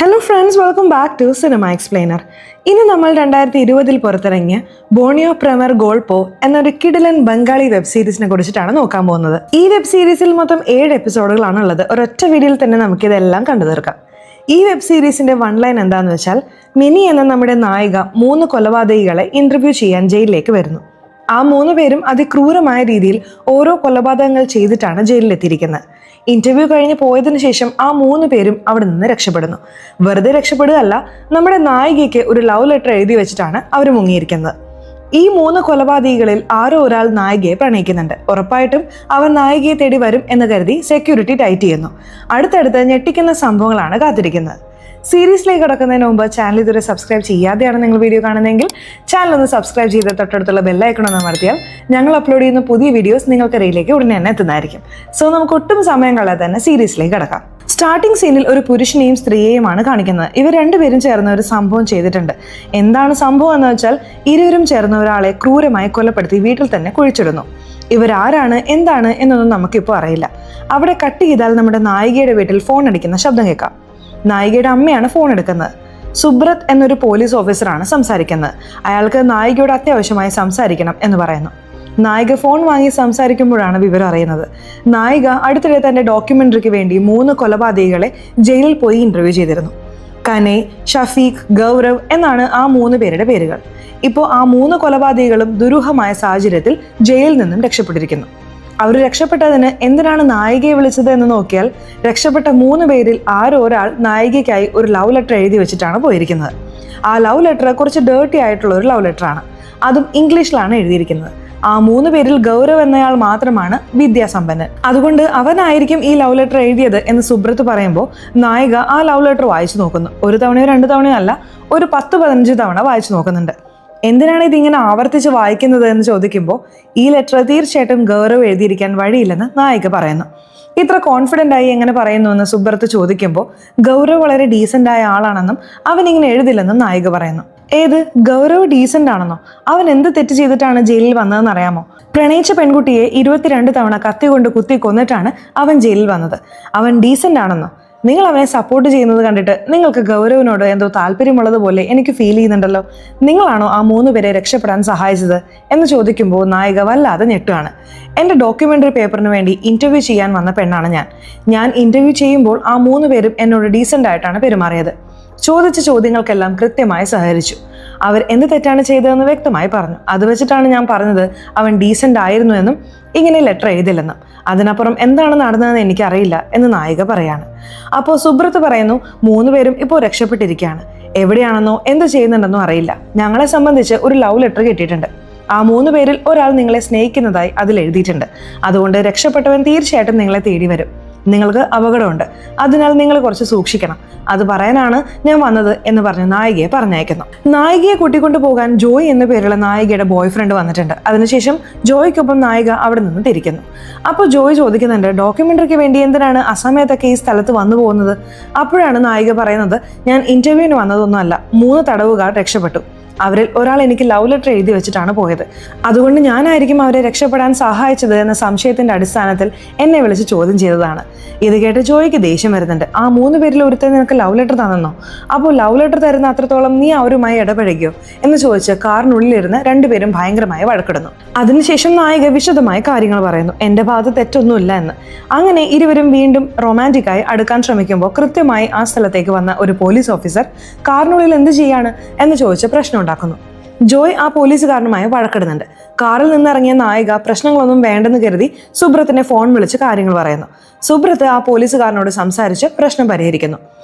Hello friends, welcome back to cinema explainer. ഇനി നമ്മൾ 2020 പുറത്തിറങ്ങിയ ബോണിയോ പ്രമർ ഗോൾപോ എന്നൊരു കിടിലൻ ബംഗാളി വെബ് സീരീസിനെ കുറിച്ചിട്ടാണ് നോക്കാൻ പോകുന്നത്. ഈ വെബ് സീരീസിൽ മൊത്തം 7 എപ്പിസോഡുകളാണ് ഉള്ളത്. ഒരൊറ്റ വീഡിയോയിൽ തന്നെ നമുക്കിതെല്ലാം കണ്ടു തീർക്കാം. ഈ വെബ് സീരീസിന്റെ വൺ ലൈൻ എന്താണെന്ന് വെച്ചാൽ, മിനി എന്ന നമ്മുടെ നായിക 3 കൊലപാതകികളെ ഇന്റർവ്യൂ ചെയ്യാൻ ജയിലിലേക്ക് വരുന്നു. ആ 3 പേരും അതിക്രൂരമായ രീതിയിൽ ഓരോ കൊലപാതകങ്ങൾ ചെയ്തിട്ടാണ് ജയിലിലെത്തിയിരിക്കുന്നത്. ഇന്റർവ്യൂ കഴിഞ്ഞ് പോയതിനു ശേഷം ആ 3 പേരും അവിടെ നിന്ന് രക്ഷപ്പെടുന്നു. വെറുതെ രക്ഷപ്പെടുകയല്ല, നമ്മുടെ നായികയ്ക്ക് ഒരു ലവ് ലെറ്റർ എഴുതി വെച്ചിട്ടാണ് അവർ മുങ്ങിയിരിക്കുന്നത്. ഈ 3 കൊലപാതകികളിൽ ആരോ ഒരാൾ നായികയെ പ്രണയിക്കുന്നുണ്ട്. ഉറപ്പായിട്ടും അവർ നായികയെ തേടി വരും എന്ന് കരുതി സെക്യൂരിറ്റി ടൈറ്റ് ചെയ്യുന്നു. അടുത്തടുത്ത് ഞെട്ടിക്കുന്ന സംഭവങ്ങളാണ് കാത്തിരിക്കുന്നത്. സീരീസിലേക്ക് കടക്കുന്നതിന് മുമ്പ് ചാനൽ ഇതുവരെ സബ്സ്ക്രൈബ് ചെയ്യാതെയാണ് നിങ്ങൾ വീഡിയോ കാണുന്നതെങ്കിൽ ചാനൽ ഒന്ന് സബ്സ്ക്രൈബ് ചെയ്ത് തൊട്ടടുത്തുള്ള ബെല്ലൈക്കൺ ഒന്ന് അമർത്തിയാൽ ഞങ്ങൾ അപ്ലോഡ് ചെയ്യുന്ന പുതിയ വീഡിയോസ് നിങ്ങൾക്ക് റീലിലേക്ക് ഉടനെ തന്നെ എത്തുന്നതായിരിക്കും. സോ നമുക്ക് ഒട്ടും സമയം കളയാതെ തന്നെ സീരീസിലേക്ക് കടക്കാം. സ്റ്റാർട്ടിംഗ് സീനിൽ ഒരു പുരുഷനെയും സ്ത്രീയെയുമാണ് കാണിക്കുന്നത്. ഇവർ രണ്ടുപേരും ചേർന്ന് ഒരു സംഭവം ചെയ്തിട്ടുണ്ട്. എന്താണ് സംഭവം എന്ന് വെച്ചാൽ, ഇരുവരും ചേർന്ന് ഒരാളെ ക്രൂരമായി കൊലപ്പെടുത്തി വീട്ടിൽ തന്നെ കുഴിച്ചിടുന്നു. ഇവരാരാണ്, എന്താണ് എന്നൊന്നും നമുക്കിപ്പോൾ അറിയില്ല. അവിടെ കട്ട് ചെയ്താൽ നമ്മുടെ നായികയുടെ വീട്ടിൽ ഫോൺ അടിക്കുന്ന ശബ്ദം കേൾക്കാം. നായികയുടെ അമ്മയാണ് ഫോൺ എടുക്കുന്നത്. സുബ്രത് എന്നൊരു പോലീസ് ഓഫീസറാണ് സംസാരിക്കുന്നത്. അയാൾക്ക് നായികയോട് അത്യാവശ്യമായി സംസാരിക്കണം എന്ന് പറയുന്നു. നായിക ഫോൺ വാങ്ങി സംസാരിക്കുമ്പോഴാണ് വിവരം അറിയുന്നത്. നായിക അടുത്തിടെ തന്റെ ഡോക്യുമെന്ററിക്ക് വേണ്ടി 3 കൊലപാതകികളെ ജയിലിൽ പോയി ഇന്റർവ്യൂ ചെയ്തിരുന്നു. കനെ, ഷഫീഖ്, ഗൗരവ് എന്നാണ് ആ 3 പേരുടെ പേരുകൾ. ഇപ്പോൾ ആ 3 കൊലപാതകികളും ദുരൂഹമായ സാഹചര്യത്തിൽ ജയിലിൽ നിന്നും രക്ഷപ്പെട്ടിരിക്കുന്നു. അവർ രക്ഷപ്പെട്ടതിന് എന്തിനാണ് നായികയെ വിളിച്ചത് എന്ന് നോക്കിയാൽ, രക്ഷപ്പെട്ട 3 പേരിൽ ആരോ ഒരാൾ നായികയ്ക്കായി ഒരു ലവ് ലെറ്റർ എഴുതി വെച്ചിട്ടാണ് പോയിരിക്കുന്നത്. ആ ലവ് ലെറ്റർ കുറച്ച് ഡേർട്ടി ആയിട്ടുള്ള ഒരു ലവ് ലെറ്ററാണ്. അതും ഇംഗ്ലീഷിലാണ് എഴുതിയിരിക്കുന്നത്. ആ 3 പേരിൽ ഗൗരവ് എന്നയാൾ മാത്രമാണ് വിദ്യാസമ്പന്നൻ. അതുകൊണ്ട് അവനായിരിക്കും ഈ ലവ് ലെറ്റർ എഴുതിയത് എന്ന് സുബ്രത്ത് പറയുമ്പോൾ നായിക ആ ലവ് ലെറ്റർ വായിച്ചു നോക്കുന്നു. 1 തവണയോ 2 തവണയോ അല്ല, ഒരു 10-15 തവണ വായിച്ചു നോക്കുന്നുണ്ട്. എന്തിനാണ് ഇതിങ്ങനെ ആവർത്തിച്ച് വായിക്കുന്നത് എന്ന് ചോദിക്കുമ്പോൾ, ഈ ലെറ്റർ തീർച്ചയായിട്ടും ഗൗരവ് എഴുതിയിരിക്കാൻ വഴിയില്ലെന്ന് നായിക പറയുന്നു. ഇത്ര കോൺഫിഡൻ്റ് ആയി എങ്ങനെ പറയുന്നു എന്ന് സുബ്രത്ത് ചോദിക്കുമ്പോൾ, ഗൗരവ് വളരെ ഡീസൻ്റ് ആയ ആളാണെന്നും അവൻ ഇങ്ങനെ എഴുതില്ലെന്നും നായിക പറയുന്നു. ഏത് ഗൗരവ് ഡീസൻ്റ് ആണെന്നോ? അവൻ എന്ത് തെറ്റ് ചെയ്തിട്ടാണ് ജയിലിൽ വന്നതെന്ന് അറിയാമോ? പ്രണയിച്ച പെൺകുട്ടിയെ 22 തവണ കത്തി കൊണ്ട് കുത്തി കൊന്നിട്ടാണ് അവൻ ജയിലിൽ വന്നത്. അവൻ ഡീസൻ്റ് ആണെന്നോ? നിങ്ങൾ അവനെ സപ്പോർട്ട് ചെയ്യുന്നത് കണ്ടിട്ട് നിങ്ങൾക്ക് ഗൗരവിനോട് എന്തോ താല്പര്യമുള്ളതുപോലെ എനിക്ക് ഫീൽ ചെയ്യുന്നുണ്ടല്ലോ. നിങ്ങളാണോ ആ 3 പേരെ രക്ഷപ്പെടാൻ സഹായിച്ചത് എന്ന് ചോദിക്കുമ്പോൾ നായിക വല്ലാതെ ഞെട്ടുകയാണ്. എൻ്റെ ഡോക്യുമെൻ്ററി പേപ്പറിന് വേണ്ടി ഇന്റർവ്യൂ ചെയ്യാൻ വന്ന പെണ്ണാണ് ഞാൻ ഇന്റർവ്യൂ ചെയ്യുമ്പോൾ ആ 3 പേരും എന്നോട് ഡീസൻ്റ് ആയിട്ടാണ് പെരുമാറിയത്. ചോദിച്ച ചോദ്യങ്ങൾക്കെല്ലാം കൃത്യമായി സഹകരിച്ചു. അവർ എന്ത് തെറ്റാണ് ചെയ്തതെന്ന് വ്യക്തമായി പറഞ്ഞു. അത് വെച്ചിട്ടാണ് ഞാൻ പറഞ്ഞത് അവൻ ഡീസൻ്റ് ആയിരുന്നു എന്നും ഇങ്ങനെ ലെറ്റർ എഴുതില്ലെന്നും. അതിനപ്പുറം എന്താണ് നടന്നതെന്ന് എനിക്കറിയില്ല എന്ന് നായിക പറയാണ്. അപ്പോൾ സുബ്രത്ത് പറയുന്നു, 3 പേരും ഇപ്പോൾ രക്ഷപ്പെട്ടിരിക്കുകയാണ്. എവിടെയാണെന്നോ എന്ത് ചെയ്യുന്നുണ്ടെന്നോ അറിയില്ല. ഞങ്ങളെ സംബന്ധിച്ച് ഒരു ലവ് ലെറ്റർ കിട്ടിയിട്ടുണ്ട്. ആ 3 പേരിൽ ഒരാൾ നിങ്ങളെ സ്നേഹിക്കുന്നതായി അതിൽ എഴുതിയിട്ടുണ്ട്. അതുകൊണ്ട് രക്ഷപ്പെട്ടവൻ തീർച്ചയായിട്ടും നിങ്ങളെ തേടി വരും. നിങ്ങൾക്ക് അപകടമുണ്ട്, അതിനാൽ നിങ്ങൾ കുറച്ച് സൂക്ഷിക്കണം. അത് പറയാനാണ് ഞാൻ വന്നത് എന്ന് പറഞ്ഞ് നായികയെ പറഞ്ഞയക്കുന്നു. നായികയെ കൂട്ടിക്കൊണ്ടു പോകാൻ ജോയ് എന്ന പേരുള്ള നായികയുടെ ബോയ് ഫ്രണ്ട് വന്നിട്ടുണ്ട്. അതിനുശേഷം ജോയ്ക്കൊപ്പം നായിക അവിടെ നിന്ന് തിരിക്കുന്നു. അപ്പോൾ ജോയ് ചോദിക്കുന്നുണ്ട്, ഡോക്യുമെന്ററിക്ക് വേണ്ടി എന്തിനാണ് അസമയത്തൊക്കെ ഈ സ്ഥലത്ത് വന്നു പോകുന്നത്? അപ്പോഴാണ് നായിക പറയുന്നത്, ഞാൻ ഇന്റർവ്യൂവിന് വന്നതൊന്നുമല്ല, 3 തടവുകാർ രക്ഷപ്പെട്ടു. അവരിൽ ഒരാൾ എനിക്ക് ലവ് ലെറ്റർ എഴുതി വെച്ചിട്ടാണ് പോയത്. അതുകൊണ്ട് ഞാനായിരിക്കും അവരെ രക്ഷപ്പെടാൻ സഹായിച്ചത് എന്ന സംശയത്തിന്റെ അടിസ്ഥാനത്തിൽ എന്നെ വിളിച്ച് ചോദ്യം ചെയ്തതാണ്. ഇത് കേട്ട് ജോയ്ക്ക് ദേഷ്യം വരുന്നുണ്ട്. ആ 3 പേരിൽ ഒരുത്തൻ നിനക്ക് ലവ് ലെറ്റർ തന്നെന്നോ? അപ്പോൾ ലവ് ലെറ്റർ തരുന്ന അത്രത്തോളം നീ അവരുമായി ഇടപഴകിയോ എന്ന് ചോദിച്ച് കാറിനുള്ളിലിരുന്ന് 2 പേരും ഭയങ്കരമായി വഴക്കിടുന്നു. അതിനുശേഷം നായിക വിശദമായ കാര്യങ്ങൾ പറയുന്നു, എൻ്റെ ഭാഗത്ത് തെറ്റൊന്നുമില്ല എന്ന്. അങ്ങനെ ഇരുവരും വീണ്ടും റൊമാൻറ്റിക്കായി അടുക്കാൻ ശ്രമിക്കുമ്പോൾ കൃത്യമായി ആ സ്ഥലത്തേക്ക് വന്ന ഒരു പോലീസ് ഓഫീസർ കാറിനുള്ളിൽ എന്ത് ചെയ്യാണ് എന്ന് ചോദിച്ച് പ്രശ്നം ഉണ്ടാക്കുന്നു. ജോയ് ആ പോലീസുകാരനുമായി വഴക്കിടുന്നുണ്ട്. കാറിൽ നിന്നിറങ്ങിയ നായിക പ്രശ്നങ്ങളൊന്നും വേണ്ടെന്ന് കരുതി സുബ്രത്തിനെ ഫോൺ വിളിച്ച് കാര്യങ്ങൾ പറയുന്നു. സുബ്രത്ത് ആ പോലീസുകാരനോട് സംസാരിച്ച് പ്രശ്നം പരിഹരിക്കുന്നു.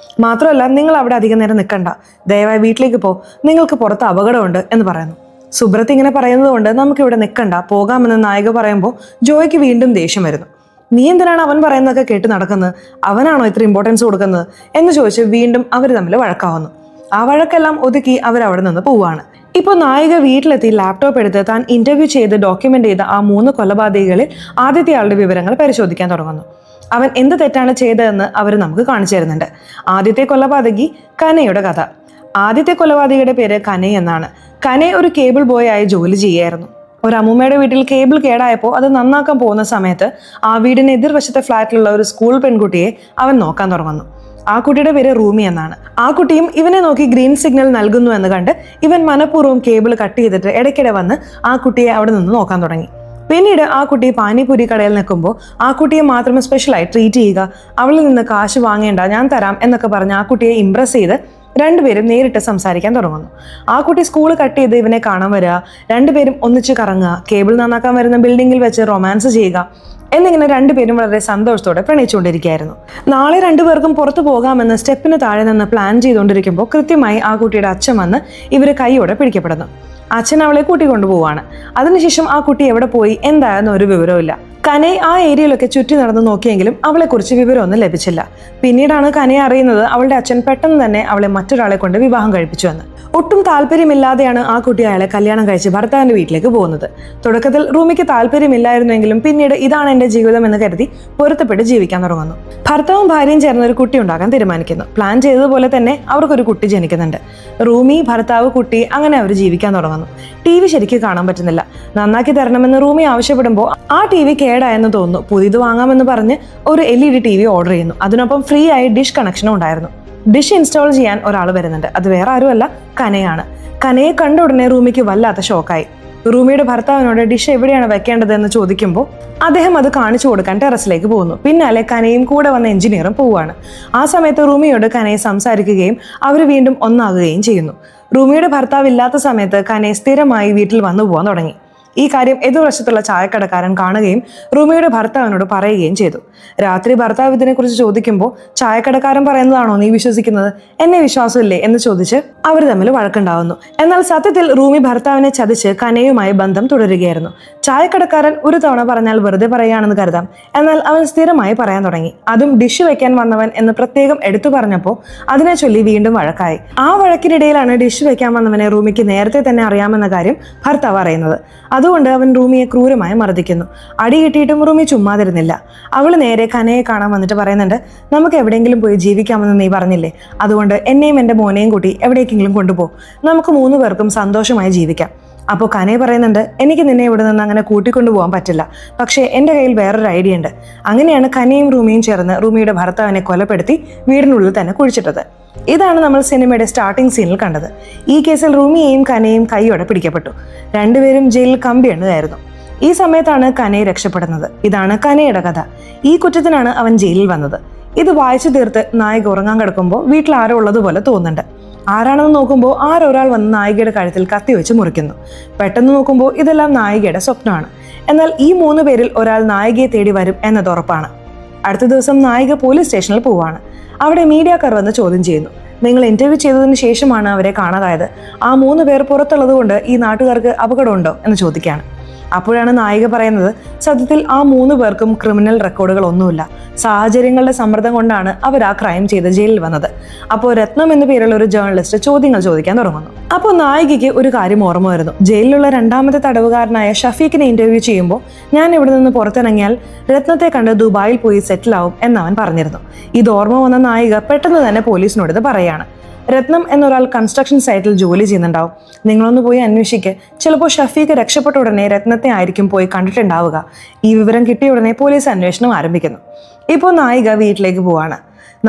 മാത്രമല്ല, നിങ്ങൾ അവിടെ അധികം നേരം നിൽക്കണ്ട, ദയവായി വീട്ടിലേക്ക് പോ, നിങ്ങൾക്ക് പുറത്ത് അപകടമുണ്ട് എന്ന് പറയുന്നു. സുബ്രത്ത് ഇങ്ങനെ പറയുന്നത് കൊണ്ട് നമുക്കിവിടെ നിൽക്കണ്ട, പോകാമെന്ന് നായിക പറയുമ്പോൾ ജോയ്ക്ക് വീണ്ടും ദേഷ്യം വരുന്നു. നീ എന്തിനാണ് അവൻ പറയുന്നതൊക്കെ കേട്ട് നടക്കുന്നത്? അവനാണോ ഇത്ര ഇമ്പോർട്ടൻസ് കൊടുക്കുന്നത് എന്ന് ചോദിച്ച് വീണ്ടും അവർ തമ്മിൽ വഴക്കാവുന്നു. ആ വഴക്കെല്ലാം ഒതുക്കി അവരവിടെ നിന്ന് പോവുകയാണ്. ഇപ്പോൾ നായിക വീട്ടിലെത്തി ലാപ്ടോപ്പ് എടുത്ത് താൻ ഇന്റർവ്യൂ ചെയ്ത് ഡോക്യുമെന്റ് ചെയ്ത ആ 3 കൊലപാതകികളിൽ ആദ്യത്തെ ആളുടെ വിവരങ്ങൾ പരിശോധിക്കാൻ തുടങ്ങുന്നു. അവൻ എന്ത് തെറ്റാണ് ചെയ്തതെന്ന് അവർ നമുക്ക് കാണിച്ചു തരുന്നുണ്ട്. ആദ്യത്തെ കൊലപാതകി കനയുടെ കഥ. ആദ്യത്തെ കൊലപാതകിയുടെ പേര് കനെ എന്നാണ്. കനെ ഒരു കേബിൾ ബോയ് ആയി ജോലി ചെയ്യായിരുന്നു. ഒരു അമ്മൂമ്മയുടെ വീട്ടിൽ കേബിൾ കേടായപ്പോൾ അത് നന്നാക്കാൻ പോകുന്ന സമയത്ത് ആ വീടിന് എതിർവശത്തെ ഫ്ലാറ്റിലുള്ള ഒരു സ്കൂൾ പെൺകുട്ടിയെ അവൻ നോക്കാൻ തുടങ്ങുന്നു. ആ കുട്ടിയുടെ പേര് റൂമി എന്നാണ്. ആ കുട്ടിയും ഇവനെ നോക്കി ഗ്രീൻ സിഗ്നൽ നൽകുന്നു എന്ന് കണ്ട് ഇവൻ മനഃപൂർവ്വം കേബിൾ കട്ട് ചെയ്തിട്ട് ഇടയ്ക്കിടെ വന്ന് ആ കുട്ടിയെ അവിടെ നിന്ന് നോക്കാൻ തുടങ്ങി. പിന്നീട് ആ കുട്ടി പാനിപൂരി കടയിൽ നിൽക്കുമ്പോൾ ആ കുട്ടിയെ മാത്രം സ്പെഷ്യലായി ട്രീറ്റ് ചെയ്യുക, അവളിൽ നിന്ന് കാശ് വാങ്ങേണ്ട, ഞാൻ തരാം എന്നൊക്കെ പറഞ്ഞ് ആ കുട്ടിയെ ഇംപ്രസ് ചെയ്ത് രണ്ടുപേരും നേരിട്ട് സംസാരിക്കാൻ തുടങ്ങുന്നു. ആ കുട്ടി സ്കൂൾ കട്ട് ചെയ്ത് ഇവനെ കാണാൻ വരിക, രണ്ടുപേരും ഒന്നിച്ച് കറങ്ങുക, കേബിൾ നന്നാക്കാൻ വരുന്ന ബിൽഡിങ്ങിൽ വെച്ച് റൊമാൻസ് ചെയ്യുക എന്നിങ്ങനെ രണ്ടുപേരും വളരെ സന്തോഷത്തോടെ പ്രണയിച്ചുകൊണ്ടിരിക്കുകയായിരുന്നു. നാളെ രണ്ടുപേർക്കും പുറത്തു പോകാമെന്ന് സ്റ്റെപ്പിന് താഴെ നിന്ന് പ്ലാൻ ചെയ്തുകൊണ്ടിരിക്കുമ്പോൾ കൃത്യമായി ആ കുട്ടിയുടെ അച്ഛൻ വന്ന് ഇവർ കൈയോടെ പിടിക്കപ്പെടുന്നു. അച്ഛൻ അവളെ കൂട്ടിക്കൊണ്ടുപോവാണ്. അതിനുശേഷം ആ കുട്ടി എവിടെ പോയി എന്തായെന്ന് ഒരു വിവരവുമില്ല. കനൈ ആ ഏരിയയിലൊക്കെ ചുറ്റി നടന്ന് നോക്കിയെങ്കിലും അവളെക്കുറിച്ച് വിവരമൊന്നും ലഭിച്ചില്ല. പിന്നീടാണ് കനൈ അറിയുന്നത് അവളുടെ അച്ഛൻ പെട്ടെന്ന് തന്നെ അവളെ മറ്റൊരാളെ കൊണ്ട് വിവാഹം കഴിപ്പിച്ചു എന്ന്. ഒട്ടും താല്പര്യമില്ലാതെയാണ് ആ കുട്ടി അയാളെ കല്യാണം കഴിച്ച് ഭർത്താവിന്റെ വീട്ടിലേക്ക് പോകുന്നത്. തുടക്കത്തിൽ റൂമിക്ക് താല്പര്യമില്ലായിരുന്നെങ്കിലും പിന്നീട് ഇതാണ് എന്റെ ജീവിതം എന്ന് കരുതി പൊരുത്തപ്പെട്ട് ജീവിക്കാൻ തുടങ്ങുന്നു. ഭർത്താവും ഭാര്യയും ചേർന്ന് ഒരു കുട്ടി ഉണ്ടാക്കാൻ തീരുമാനിക്കുന്നു. പ്ലാൻ ചെയ്തതുപോലെ തന്നെ അവർക്കൊരു കുട്ടി ജനിക്കുന്നുണ്ട്. റൂമി, ഭർത്താവ്, കുട്ടി, അങ്ങനെ അവർ ജീവിക്കാൻ തുടങ്ങുന്നു. TV ശരിക്കും കാണാൻ പറ്റുന്നില്ല. നന്നാക്കി തരണമെന്ന് റൂമി ആവശ്യപ്പെടുമ്പോൾ ആ TV കേടായെന്ന് തോന്നുന്നു. പുതിയത് വാങ്ങാമെന്ന് പറഞ്ഞ് ഒരു LED TV ഓർഡർ ചെയ്യുന്നു. അതിനൊപ്പം ഫ്രീ ആയി ഡിഷ് കണക്ഷനും ഉണ്ടായിരുന്നു. ഡിഷ് ഇൻസ്റ്റാൾ ചെയ്യാൻ ഒരാൾ വരുന്നുണ്ട്. അത് വേറെ ആരുമല്ല, കനയാണ്. കനയെ കണ്ട ഉടനെ റൂമിക്ക് വല്ലാത്ത ഷോക്കായി. റൂമിയുടെ ഭർത്താവിനോട് ഡിഷ് എവിടെയാണ് വെക്കേണ്ടതെന്ന് ചോദിക്കുമ്പോൾ അദ്ദേഹം അത് കാണിച്ചു കൊടുക്കാൻ ടെറസിലേക്ക് പോകുന്നു. പിന്നാലെ കനയും കൂടെ വന്ന എഞ്ചിനീയറും പോവുകയാണ്. ആ സമയത്ത് റൂമിയോട് കനയെ സംസാരിക്കുകയും അവർ വീണ്ടും ഒന്നാകുകയും ചെയ്യുന്നു. റൂമിയുടെ ഭർത്താവ് ഇല്ലാത്ത സമയത്ത് കനയെ സ്ഥിരമായി വീട്ടിൽ വന്നു പോകാൻ തുടങ്ങി. ഈ കാര്യം എതിർവശത്തുള്ള ചായക്കടക്കാരൻ കാണുകയും റൂമിയുടെ ഭർത്താവിനോട് പറയുകയും ചെയ്തു. രാത്രി ഭർത്താവ് ഇതിനെക്കുറിച്ച് ചോദിക്കുമ്പോൾ ചായക്കടക്കാരൻ പറയുന്നതാണോ നീ വിശ്വസിക്കുന്നത്, എന്നെ വിശ്വാസമില്ലേ എന്ന് ചോദിച്ച് അവർ തമ്മിൽ വഴക്കുണ്ടാവുന്നു. എന്നാൽ സത്യത്തിൽ റൂമി ഭർത്താവിനെ ചതിച്ച് കനയുമായി ബന്ധം തുടരുകയായിരുന്നു. ചായക്കടക്കാരൻ ഒരു തവണ പറഞ്ഞാൽ വെറുതെ പറയുകയാണെന്ന് കരുതാം. എന്നാൽ അവൻ സ്ഥിരമായി പറയാൻ തുടങ്ങി. അതും ഡിഷ് വെക്കാൻ വന്നവൻ എന്ന് പ്രത്യേകം എടുത്തു പറഞ്ഞപ്പോൾ അതിനെ ചൊല്ലി വീണ്ടും വഴക്കായി. ആ വഴക്കിനിടയിലാണ് ഡിഷ് വെക്കാൻ വന്നവനെ റൂമിക്ക് നേരത്തെ തന്നെ അറിയാമെന്ന കാര്യം ഭർത്താവ് അറിയുന്നത്. അതുകൊണ്ട് അവൻ റൂമിയെ ക്രൂരമായി മർദ്ദിക്കുന്നു. അടി കിട്ടിയിട്ടും റൂമി ചുമ്മാതിരുന്നില്ല. അവള് നേരെ കനയെ കാണാൻ വന്നിട്ട് പറയുന്നുണ്ട്, നമുക്ക് എവിടെയെങ്കിലും പോയി ജീവിക്കാമെന്ന് നീ പറഞ്ഞില്ലേ, അതുകൊണ്ട് എന്നെയും എൻ്റെ മോനെയും കൂട്ടി എവിടേക്കെങ്കിലും കൊണ്ടുപോ, നമുക്ക് 3 പേർക്കും സന്തോഷമായി ജീവിക്കാം. അപ്പോൾ കനയെ പറയുന്നുണ്ട്, എനിക്ക് നിന്നെ ഇവിടെ നിന്ന് അങ്ങനെ കൂട്ടിക്കൊണ്ടു പോകാൻ പറ്റില്ല, പക്ഷേ എൻ്റെ കയ്യിൽ വേറൊരു ഐഡിയ ഉണ്ട്. അങ്ങനെയാണ് കനയും റൂമിയും ചേർന്ന് റൂമിയുടെ ഭർത്താവിനെ കൊലപ്പെടുത്തി വീടിനുള്ളിൽ തന്നെ കുഴിച്ചിട്ടത്. ഇതാണ് നമ്മൾ സിനിമയുടെ സ്റ്റാർട്ടിംഗ് സീനിൽ കണ്ടത്. ഈ കേസിൽ റൂമിയെയും കനയും കൈയോടെ പിടിക്കപ്പെട്ടു. രണ്ടുപേരും ജയിലിൽ കമ്പിയെണ്ണുകയായിരുന്നു. ഈ സമയത്താണ് കനയെ രക്ഷപ്പെടുന്നത്. ഇതാണ് കനയുടെ കഥ. ഈ കുറ്റത്തിനാണ് അവൻ ജയിലിൽ വന്നത്. ഇത് വായിച്ചു തീർത്ത് നായിക ഉറങ്ങാൻ കിടക്കുമ്പോൾ വീട്ടിൽ ആരോ ഉള്ളതുപോലെ തോന്നുന്നുണ്ട്. ആരാണെന്ന് നോക്കുമ്പോൾ ആരൊരാൾ വന്ന് നായികയുടെ കഴുത്തിൽ കത്തി വെച്ച് മുറിക്കുന്നു. പെട്ടെന്ന് നോക്കുമ്പോൾ ഇതെല്ലാം നായികയുടെ സ്വപ്നമാണ്. എന്നാൽ ഈ 3 പേരിൽ ഒരാൾ നായികയെ തേടി വരും എന്നത് ഉറപ്പാണ്. അടുത്ത ദിവസം നായിക പോലീസ് സ്റ്റേഷനിൽ പോവാണ്. അവിടെ മീഡിയക്കാർ വന്ന് ചോദ്യം ചെയ്യുന്നു. നിങ്ങൾ ഇന്റർവ്യൂ ചെയ്തതിന് ശേഷമാണ് അവരെ കാണാതായത്. ആ 3 പേർ പുറത്തുള്ളത് കൊണ്ട് ഈ നാട്ടുകാർക്ക് അപകടമുണ്ടോ എന്ന് ചോദിക്കുകയാണ്. അപ്പോഴാണ് നായിക പറയുന്നത്, സത്യത്തിൽ ആ 3 പേർക്കും ക്രിമിനൽ റെക്കോർഡുകൾ ഒന്നുമില്ല. സാഹചര്യങ്ങളുടെ സമ്മർദ്ദം കൊണ്ടാണ് അവർ ആ ക്രൈം ചെയ്ത് ജയിലിൽ വന്നത്. അപ്പോൾ രത്നം എന്ന പേരുള്ള ഒരു ജേർണലിസ്റ്റ് ചോദ്യങ്ങൾ ചോദിക്കാൻ തുടങ്ങുന്നു. അപ്പോൾ നായികയ്ക്ക് ഒരു കാര്യം ഓർമ്മ വരുന്നു. ജയിലിലുള്ള 2ാമത്തെ തടവുകാരനായ ഷഫീഖിനെ ഇന്റർവ്യൂ ചെയ്യുമ്പോൾ ഞാൻ ഇവിടെ നിന്ന് പുറത്തിറങ്ങിയാൽ രത്നത്തെ കണ്ട് ദുബായിൽ പോയി സെറ്റിൽ ആവും എന്നവൻ പറഞ്ഞിരുന്നു. ഇത് ഓർമ്മ വന്ന നായിക പെട്ടെന്ന് തന്നെ പോലീസിനോട് ഇത് പറയാണ്. രത്നം എന്നൊരാൾ കൺസ്ട്രക്ഷൻ സൈറ്റിൽ ജോലി ചെയ്യുന്നുണ്ടാവും, നിങ്ങളൊന്ന് പോയി അന്വേഷിക്കുക. ചിലപ്പോൾ ഷഫീഖ് രക്ഷപ്പെട്ട ഉടനെ രത്നത്തെ ആയിരിക്കും പോയി കണ്ടിട്ടുണ്ടാവുക. ഈ വിവരം കിട്ടിയ ഉടനെ പോലീസ് അന്വേഷണം ആരംഭിക്കുന്നു. ഇപ്പോൾ നായിക വീട്ടിലേക്ക് പോവാണ്.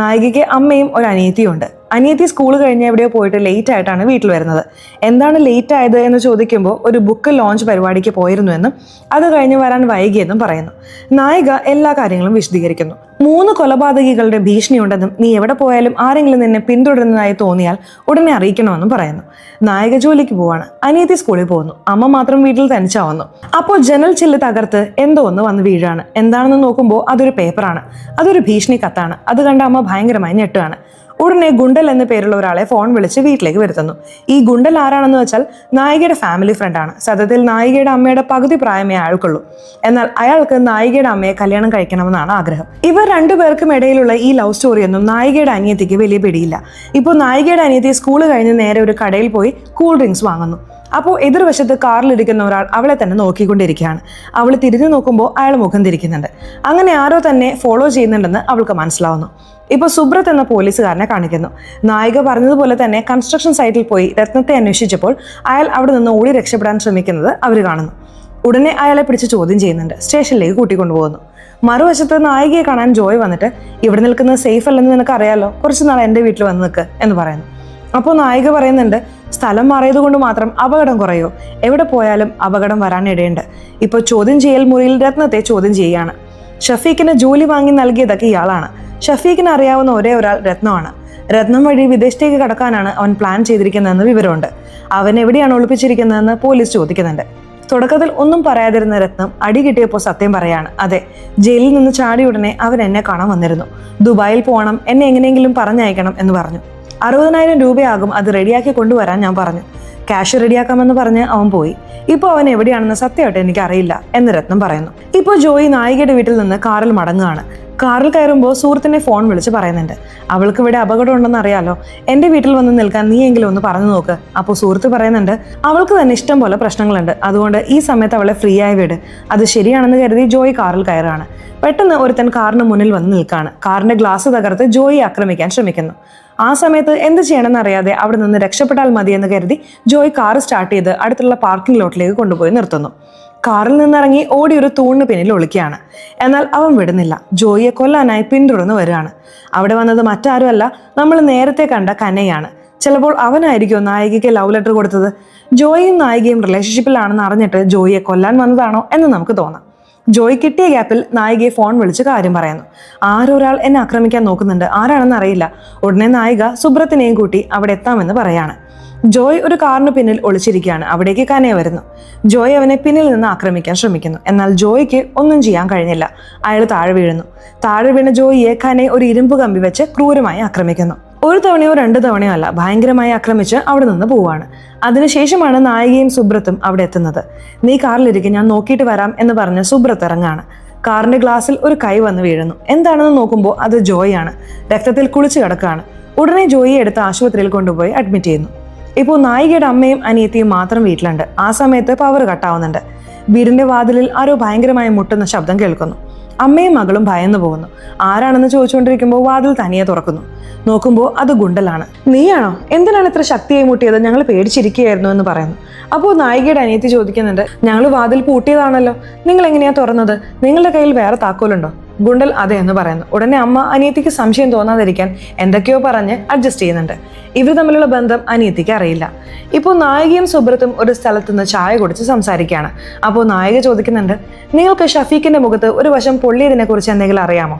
നായികയ്ക്ക് അമ്മയും ഒരു അനിയത്തിയും ഉണ്ട്. അനിയത്തി സ്കൂൾ കഴിഞ്ഞ് എവിടെയോ പോയിട്ട് ലേറ്റ് ആയിട്ടാണ് വീട്ടിൽ വരുന്നത്. എന്താണ് ലേറ്റ് ആയത് എന്ന് ചോദിക്കുമ്പോൾ ഒരു ബുക്ക് ലോഞ്ച് പരിപാടിക്ക് പോയിരുന്നു എന്നും അത് കഴിഞ്ഞ് വരാൻ വൈകിയെന്നും പറയുന്നു. നായിക എല്ലാ കാര്യങ്ങളും വിശദീകരിക്കുന്നു. 3 കൊലപാതകികളുടെ ഭീഷണിയുണ്ടെന്നും നീ എവിടെ പോയാലും ആരെങ്കിലും നിന്നെ പിന്തുടരുന്നതായി തോന്നിയാൽ ഉടനെ അറിയിക്കണമെന്നും പറയുന്നു. നായിക ജോലിക്ക് പോവാണ്. അനിയത്തി സ്കൂളിൽ പോകുന്നു. അമ്മ മാത്രം വീട്ടിൽ തനിച്ചാവുന്നു. അപ്പോൾ ജനൽ ചില്ല് തകർത്ത് എന്തോ ഒന്ന് വന്ന് വീഴാണ്. എന്താണെന്ന് നോക്കുമ്പോൾ അതൊരു പേപ്പറാണ്. അതൊരു ഭീഷണി കത്താണ്. അത് കണ്ട അമ്മ ഭയങ്കരമായി ഞെട്ടുകയാണ്. ഉടനെ ഗുണ്ടൽ എന്ന പേരുള്ള ഒരാളെ ഫോൺ വിളിച്ച് വീട്ടിലേക്ക് വരുത്തുന്നു. ഈ ഗുണ്ടൽ ആരാണെന്ന് വെച്ചാൽ നായികയുടെ ഫാമിലി ഫ്രണ്ടാണ്. സത്യത്തിൽ നായികയുടെ അമ്മയുടെ പകുതി പ്രായമേ അയാൾക്കുള്ളൂ. എന്നാൽ അയാൾക്ക് നായികയുടെ അമ്മയെ കല്യാണം കഴിക്കണമെന്നാണ് ആഗ്രഹം. ഇവർ 2 പേർക്കും ഇടയിലുള്ള ഈ ലവ് സ്റ്റോറിയൊന്നും നായികയുടെ അനിയത്തിക്ക് വലിയ പിടിയില്ല. ഇപ്പോൾ നായികയുടെ അനിയത്തി സ്കൂൾ കഴിഞ്ഞ് നേരെ ഒരു കടയിൽ പോയി കൂൾ ഡ്രിങ്ക്സ് വാങ്ങുന്നു. അപ്പോൾ എതിർവശത്ത് കാറിലിരിക്കുന്ന ഒരാൾ അവളെ തന്നെ നോക്കിക്കൊണ്ടിരിക്കുകയാണ്. അവൾ തിരിഞ്ഞു നോക്കുമ്പോൾ അയാൾ മുഖം തിരിക്കുന്നുണ്ട്. അങ്ങനെ ആരോ തന്നെ ഫോളോ ചെയ്യുന്നുണ്ടെന്ന് അവൾക്ക് മനസ്സിലാവുന്നു. ഇപ്പോൾ സുബ്രത് എന്ന പോലീസുകാരനെ കാണിക്കുന്നു. നായിക പറഞ്ഞതുപോലെ തന്നെ കൺസ്ട്രക്ഷൻ സൈറ്റിൽ പോയി രത്നത്തെ അന്വേഷിച്ചപ്പോൾ അയാൾ അവിടെ നിന്ന് ഓടി രക്ഷപ്പെടാൻ ശ്രമിക്കുന്നത് അവർ കാണുന്നു. ഉടനെ അയാളെ പിടിച്ച് ചോദ്യം ചെയ്യുന്നുണ്ട്. സ്റ്റേഷനിലേക്ക് കൂട്ടിക്കൊണ്ടുപോകുന്നു. മറുവശത്ത് നായികയെ കാണാൻ ജോയ് വന്നിട്ട് ഇവിടെ നിൽക്കുന്നത് സേഫ് അല്ലെന്ന് നിനക്ക് അറിയാലോ, കുറച്ച് നാൾ എൻ്റെ വീട്ടിൽ വന്ന് നിൽക്ക് എന്ന് പറയുന്നു. അപ്പോൾ നായിക പറയുന്നുണ്ട്, സ്ഥലം മാറിയത് കൊണ്ട് മാത്രം അപകടം കുറയോ? എവിടെ പോയാലും അപകടം വരാനിടയുണ്ട്. ഇപ്പോൾ ചോദ്യം ചെയ്യൽ മുറിയിൽ രത്നത്തെ ചോദ്യം ചെയ്യുകയാണ്. ഷഫീഖിന് ജോലി വാങ്ങി നൽകിയതൊക്കെ ഇയാളാണ്. ഷഫീഖിന് അറിയാവുന്ന ഒരേ ഒരാൾ രത്നമാണ്. രത്നം വഴി വിദേശത്തേക്ക് കടക്കാനാണ് അവൻ പ്ലാൻ ചെയ്തിരിക്കുന്നതെന്ന് വിവരമുണ്ട്. അവൻ എവിടെയാണ് ഒളിപ്പിച്ചിരിക്കുന്നതെന്ന് പോലീസ് ചോദിക്കുന്നുണ്ട്. തുടക്കത്തിൽ ഒന്നും പറയാതിരുന്ന രത്നം അടി കിട്ടിയപ്പോൾ സത്യം പറയാണ്. അതെ, ജയിലിൽ നിന്ന് ചാടിയ ഉടനെ അവൻ എന്നെ കാണാൻ വന്നിരുന്നു. ദുബായിൽ പോകണം, എന്നെ എങ്ങനെയെങ്കിലും പറഞ്ഞയക്കണം എന്ന് പറഞ്ഞു. 60,000 രൂപയാകും അത് റെഡിയാക്കി കൊണ്ടുവരാൻ ഞാൻ പറഞ്ഞു. ക്യാഷ് റെഡിയാക്കാമെന്ന് പറഞ്ഞ് അവൻ പോയി. ഇപ്പോൾ അവൻ എവിടെയാണെന്ന് സത്യമായിട്ട് എനിക്കറിയില്ല എന്ന് രത്നം പറയുന്നു. ഇപ്പോൾ ജോയി നായികയുടെ വീട്ടിൽ നിന്ന് കാറിൽ മടങ്ങുകയാണ്. കാറിൽ കയറുമ്പോൾ സുഹൃത്തിനെ ഫോൺ വിളിച്ച് പറയുന്നുണ്ട്, അവൾക്ക് ഇവിടെ അപകടം ഉണ്ടെന്ന് അറിയാലോ, എൻ്റെ വീട്ടിൽ വന്ന് നിൽക്കാൻ നീയെങ്കിലും ഒന്ന് പറഞ്ഞു നോക്ക്. അപ്പോൾ സുഹൃത്ത് പറയുന്നുണ്ട്, അവൾക്ക് തന്നെ ഇഷ്ടം പോലെ പ്രശ്നങ്ങളുണ്ട്, അതുകൊണ്ട് ഈ സമയത്ത് അവളെ ഫ്രീ ആയി വിട്. അത് ശരിയാണെന്ന് കരുതി ജോയി കാറിൽ കയറുകയാണ്. പെട്ടെന്ന് ഒരുത്തൻ കാറിന് മുന്നിൽ വന്ന് നിൽക്കുകയാണ്. കാറിന്റെ ഗ്ലാസ് തകർത്ത് ജോയി ആക്രമിക്കാൻ ശ്രമിക്കുന്നു. ആ സമയത്ത് എന്ത് ചെയ്യണമെന്ന് അറിയാതെ അവിടെ നിന്ന് രക്ഷപ്പെട്ടാൽ മതിയെന്ന് കരുതി ജോയ് കാർ സ്റ്റാർട്ട് ചെയ്ത് അടുത്തുള്ള പാർക്കിംഗ് ലോട്ടിലേക്ക് കൊണ്ടുപോയി നിർത്തുന്നു. കാറിൽ നിന്നിറങ്ങി ഓടി ഒരു തൂണിന് പിന്നിൽ ഒളിക്കുകയാണ്. എന്നാൽ അവൻ വിടുന്നില്ല. ജോയിയെ കൊല്ലാനായി പിന്തുടർന്ന് വരികയാണ്. അവിടെ വന്നത് മറ്റാരുമല്ല, നമ്മൾ നേരത്തെ കണ്ട കനയാണ്. ചിലപ്പോൾ അവനായിരിക്കും നായികയ്ക്ക് ലവ് ലെറ്റർ കൊടുത്തത്. ജോയിയും നായികയും റിലേഷൻഷിപ്പിലാണെന്ന് അറിഞ്ഞിട്ട് ജോയിയെ കൊല്ലാൻ വന്നതാണോ എന്ന് നമുക്ക് തോന്നാം. ജോയ് കിട്ടിയ ഗ്യാപ്പിൽ നായികയെ ഫോൺ വിളിച്ച് കാര്യം പറയുന്നു. ആരൊരാൾ എന്നെ ആക്രമിക്കാൻ നോക്കുന്നുണ്ട്, ആരാണെന്ന് അറിയില്ല. ഉടനെ നായിക സുബ്രത്തിനെയും കൂട്ടി അവിടെ എത്താമെന്ന് പറയാണ്. ജോയ് ഒരു കാറിന് പിന്നിൽ ഒളിച്ചിരിക്കുകയാണ്. അവിടേക്ക് കനയെ വരുന്നു. ജോയ് അവനെ പിന്നിൽ നിന്ന് ആക്രമിക്കാൻ ശ്രമിക്കുന്നു. എന്നാൽ ജോയ്ക്ക് ഒന്നും ചെയ്യാൻ കഴിഞ്ഞില്ല. അയാൾ താഴെ വീഴുന്നു. താഴെ വീണ ജോയിയെ കനെ ഒരു ഇരുമ്പ് കമ്പി വെച്ച് ക്രൂരമായി ആക്രമിക്കുന്നു. ഒരു തവണയോ 2 തവണയോ അല്ല, ഭയങ്കരമായി ആക്രമിച്ച് അവിടെ നിന്ന് പോവാണ്. അതിനുശേഷമാണ് നായികയും സുബ്രത്തും അവിടെ എത്തുന്നത്. നീ കാറിലിരിക്കും, ഞാൻ നോക്കിയിട്ട് വരാം എന്ന് പറഞ്ഞ് സുബ്രത്ത് ഇറങ്ങാണ്. കാറിന്റെ ഗ്ലാസ്സിൽ ഒരു കൈ വന്ന് വീഴുന്നു. എന്താണെന്ന് നോക്കുമ്പോൾ അത് ജോയ് ആണ്. രക്തത്തിൽ കുളിച്ചു കിടക്കുകയാണ്. ഉടനെ ജോയിയെ എടുത്ത് ആശുപത്രിയിൽ കൊണ്ടുപോയി അഡ്മിറ്റ് ചെയ്യുന്നു. ഇപ്പോൾ നായികയുടെ അമ്മയും അനിയത്തിയും മാത്രം വീട്ടിലുണ്ട്. ആ സമയത്ത് പവർ കട്ടാവുന്നുണ്ട്. വീടിന്റെ വാതിലിൽ ആരോ ഭയങ്കരമായി മുട്ടുന്ന ശബ്ദം കേൾക്കുന്നു. അമ്മയും മകളും ഭയന്നു പോകുന്നു. ആരാണെന്ന് ചോദിച്ചുകൊണ്ടിരിക്കുമ്പോൾ വാതിൽ തനിയെ തുറക്കുന്നു. നോക്കുമ്പോൾ അത് ഗുണ്ടലാണ്. നീയാണോ? എന്തിനാണ് ഇത്ര ശക്തിയായി മുട്ടിയത്? ഞങ്ങൾ പേടിച്ചിരിക്കുകയായിരുന്നു എന്ന് പറയുന്നു. അപ്പോൾ നായികയുടെ അനിയത്തി ചോദിക്കുന്നുണ്ട്, ഞങ്ങൾ വാതിൽ പൂട്ടിയതാണല്ലോ, നിങ്ങൾ എങ്ങനെയാ തുറന്നത്? നിങ്ങളുടെ കയ്യിൽ വേറെ താക്കോലുണ്ടോ? ഗുണ്ടൽ അതെ എന്ന് പറയുന്നു. ഉടനെ അമ്മ അനിയത്തിക്ക് സംശയം തോന്നാതിരിക്കാൻ എന്തൊക്കെയോ പറഞ്ഞ് അഡ്ജസ്റ്റ് ചെയ്യുന്നുണ്ട്. ഇവർ തമ്മിലുള്ള ബന്ധം അനിയത്തിക്ക് അറിയില്ല. ഇപ്പോൾ നായികയും സുബ്രത്തും ഒരു സ്ഥലത്ത് നിന്ന് ചായ കുടിച്ച് സംസാരിക്കുകയാണ്. അപ്പോൾ നായിക ചോദിക്കുന്നുണ്ട്, നിങ്ങൾക്ക് ഷഫീഖിന്റെ മുഖത്ത് ഒരു വശം പൊള്ളിയതിനെ കുറിച്ച് എന്തെങ്കിലും അറിയാമോ?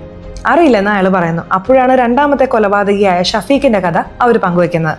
അറിയില്ലെന്ന് അയാൾ പറയുന്നു. അപ്പോഴാണ് രണ്ടാമത്തെ കൊലപാതകിയായ ഷഫീഖിന്റെ കഥ അവർ പങ്കുവെക്കുന്നത്.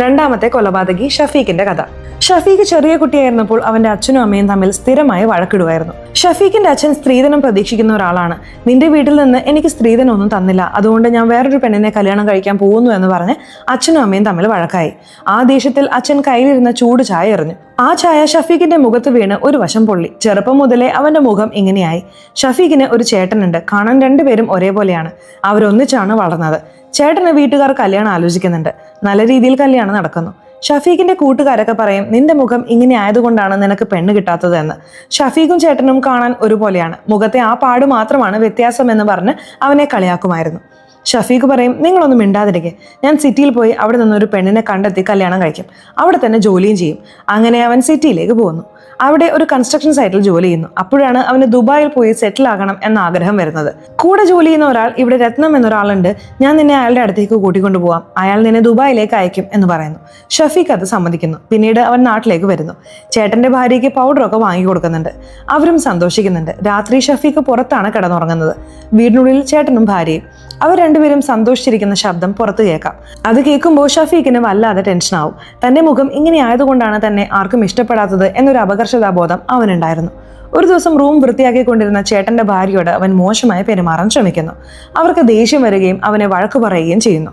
രണ്ടാമത്തെ കൊലപാതകി ഷഫീഖിന്റെ കഥ. ഷഫീഖ് ചെറിയ കുട്ടിയായിരുന്നപ്പോൾ അവന്റെ അച്ഛനും അമ്മയും തമ്മിൽ സ്ഥിരമായി വഴക്കിടുമായിരുന്നു. ഷഫീഖിന്റെ അച്ഛൻ സ്ത്രീധനം പ്രതീക്ഷിക്കുന്ന ഒരാളാണ്. നിന്റെ വീട്ടിൽ നിന്ന് എനിക്ക് സ്ത്രീധനം ഒന്നും തന്നില്ല, അതുകൊണ്ട് ഞാൻ വേറൊരു പെണ്ണിനെ കല്യാണം കഴിക്കാൻ പോകുന്നു എന്ന് പറഞ്ഞ് അച്ഛനും അമ്മയും തമ്മിൽ വഴക്കായി. ആ ദേഷ്യത്തിൽ അച്ഛൻ കയ്യിലിരുന്ന ചൂട് ചായ എറിഞ്ഞു. ആ ചായ ഷഫീഖിന്റെ മുഖത്ത് വീണ് ഒരു വശം പൊള്ളി. ചെറുപ്പം മുതലേ അവന്റെ മുഖം ഇങ്ങനെയായി. ഷഫീഖിന് ഒരു ചേട്ടനുണ്ട്. കാണാൻ രണ്ടുപേരും ഒരേപോലെയാണ്. അവരൊന്നിച്ചാണ് വളർന്നത്. ചേട്ടന് വീട്ടുകാർ കല്യാണം ആലോചിക്കുന്നുണ്ട്. നല്ല രീതിയിൽ കല്യാണം നടക്കുന്നു. ഷഫീഖിന്റെ കൂട്ടുകാരൊക്കെ പറയും, നിന്റെ മുഖം ഇങ്ങനെ ആയതുകൊണ്ടാണ് നിനക്ക് പെണ്ണ് കിട്ടാത്തത് എന്ന്. ഷഫീഖും ചേട്ടനും കാണാൻ ഒരുപോലെയാണ്, മുഖത്തെ ആ പാട് മാത്രമാണ് വ്യത്യാസം എന്ന് പറഞ്ഞ് അവനെ കളിയാക്കുമായിരുന്നു. ഷഫീഖ് പറയും, നിങ്ങളൊന്നും മിണ്ടാതിരിക്കെ, ഞാൻ സിറ്റിയിൽ പോയി അവിടെ നിന്നൊരു പെണ്ണിനെ കണ്ടെത്തി കല്യാണം കഴിക്കും, അവിടെ തന്നെ ജോലിയും ചെയ്യും. അങ്ങനെ അവൻ സിറ്റിയിലേക്ക് പോകുന്നു. അവിടെ ഒരു കൺസ്ട്രക്ഷൻ സൈറ്റിൽ ജോലി ചെയ്യുന്നു. അപ്പോഴാണ് അവന് ദുബായിൽ പോയി സെറ്റിൽ ആകണം എന്ന ആഗ്രഹം വരുന്നത്. കൂടെ ജോലി ചെയ്യുന്ന ഒരാൾ, ഇവിടെ രത്നം എന്നൊരാളുണ്ട്, ഞാൻ നിന്നെ അയാളുടെ അടുത്തേക്ക് കൂട്ടിക്കൊണ്ടു പോവാം, അയാൾ നിന്നെ ദുബായിലേക്ക് അയക്കും എന്ന് പറയുന്നു. ഷഫീഖ് അത് സമ്മതിക്കുന്നു. പിന്നീട് അവൻ നാട്ടിലേക്ക് വരുന്നു. ചേട്ടന്റെ ഭാര്യയ്ക്ക് പൗഡറൊക്കെ വാങ്ങി കൊടുക്കുന്നുണ്ട്. അവരും സന്തോഷിക്കുന്നുണ്ട്. രാത്രി ഷഫീഖ് പുറത്താണ് കിടന്നുറങ്ങുന്നത്. വീടിനുള്ളിൽ ചേട്ടനും ഭാര്യയും. അവർ രണ്ടുപേരും സന്തോഷിച്ചിരിക്കുന്ന ശബ്ദം പുറത്ത് കേൾക്കാം. അത് കേൾക്കുമ്പോൾ ഷഫീഖിന് വല്ലാതെ ടെൻഷനാവും. തന്റെ മുഖം ഇങ്ങനെ ആയതുകൊണ്ടാണ് തന്നെ ആർക്കും ഇഷ്ടപ്പെടാത്തത് എന്നൊരു അപകർഷതാബോധം അവനുണ്ടായിരുന്നു. ഒരു ദിവസം റൂം വൃത്തിയാക്കിക്കൊണ്ടിരുന്ന ചേട്ടന്റെ ഭാര്യയോട് അവൻ മോശമായി പെരുമാറാൻ ശ്രമിക്കുന്നു. അവർക്ക് ദേഷ്യം വരികയും അവനെ വഴക്ക് പറയുകയും ചെയ്യുന്നു.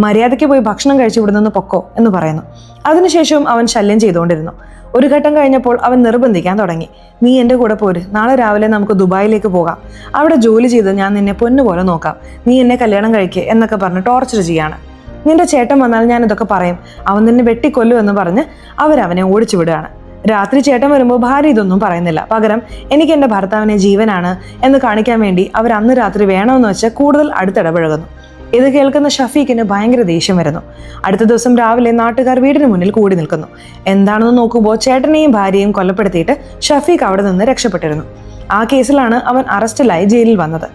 മര്യാദയ്ക്ക് പോയി ഭക്ഷണം കഴിച്ച് ഇവിടെ നിന്ന് പൊക്കോ എന്ന് പറയുന്നു. അതിനുശേഷവും അവൻ ശല്യം ചെയ്തുകൊണ്ടിരുന്നു. ഒരു ഘട്ടം കഴിഞ്ഞപ്പോൾ അവൻ നിർബന്ധിക്കാൻ തുടങ്ങി. നീ എൻ്റെ കൂടെ പോര്, നാളെ രാവിലെ നമുക്ക് ദുബായിലേക്ക് പോകാം, അവിടെ ജോലി ചെയ്ത് ഞാൻ നിന്നെ പൊന്നുപോലെ നോക്കാം, നീ എന്നെ കല്യാണം കഴിക്കുക എന്നൊക്കെ പറഞ്ഞ് ടോർച്ചർ ചെയ്യാണ്. നിന്റെ ചേട്ടൻ വന്നാൽ ഞാൻ ഇതൊക്കെ പറയും, അവൻ നിന്നെ വെട്ടിക്കൊല്ലു എന്ന് പറഞ്ഞ് അവരവനെ ഓടിച്ചു വിടുകയാണ്. രാത്രി ചേട്ടൻ വരുമ്പോൾ ഭാര്യ ഇതൊന്നും പറയുന്നില്ല. പകരം എനിക്ക് എൻ്റെ ഭർത്താവിനെ ജീവനാണ് എന്ന് കാണിക്കാൻ വേണ്ടി അവർ അന്ന് രാത്രി വേണമെന്ന് വെച്ച് കൂടുതൽ അടുത്തിടപഴകുന്നു. ഇത് കേൾക്കുന്ന ഷഫീഖിന് ഭയങ്കര ദേഷ്യം വരുന്നു. അടുത്ത ദിവസം രാവിലെ നാട്ടുകാർ വീടിന് മുന്നിൽ കൂടി നിൽക്കുന്നു. എന്താണെന്ന് നോക്കുമ്പോൾ ചേട്ടനെയും ഭാര്യയും കൊലപ്പെടുത്തിയിട്ട് ഷഫീഖ് അവിടെ നിന്ന് രക്ഷപ്പെട്ടിരുന്നു. ആ കേസിലാണ് അവൻ അറസ്റ്റിലായി ജയിലിൽ വന്നത്.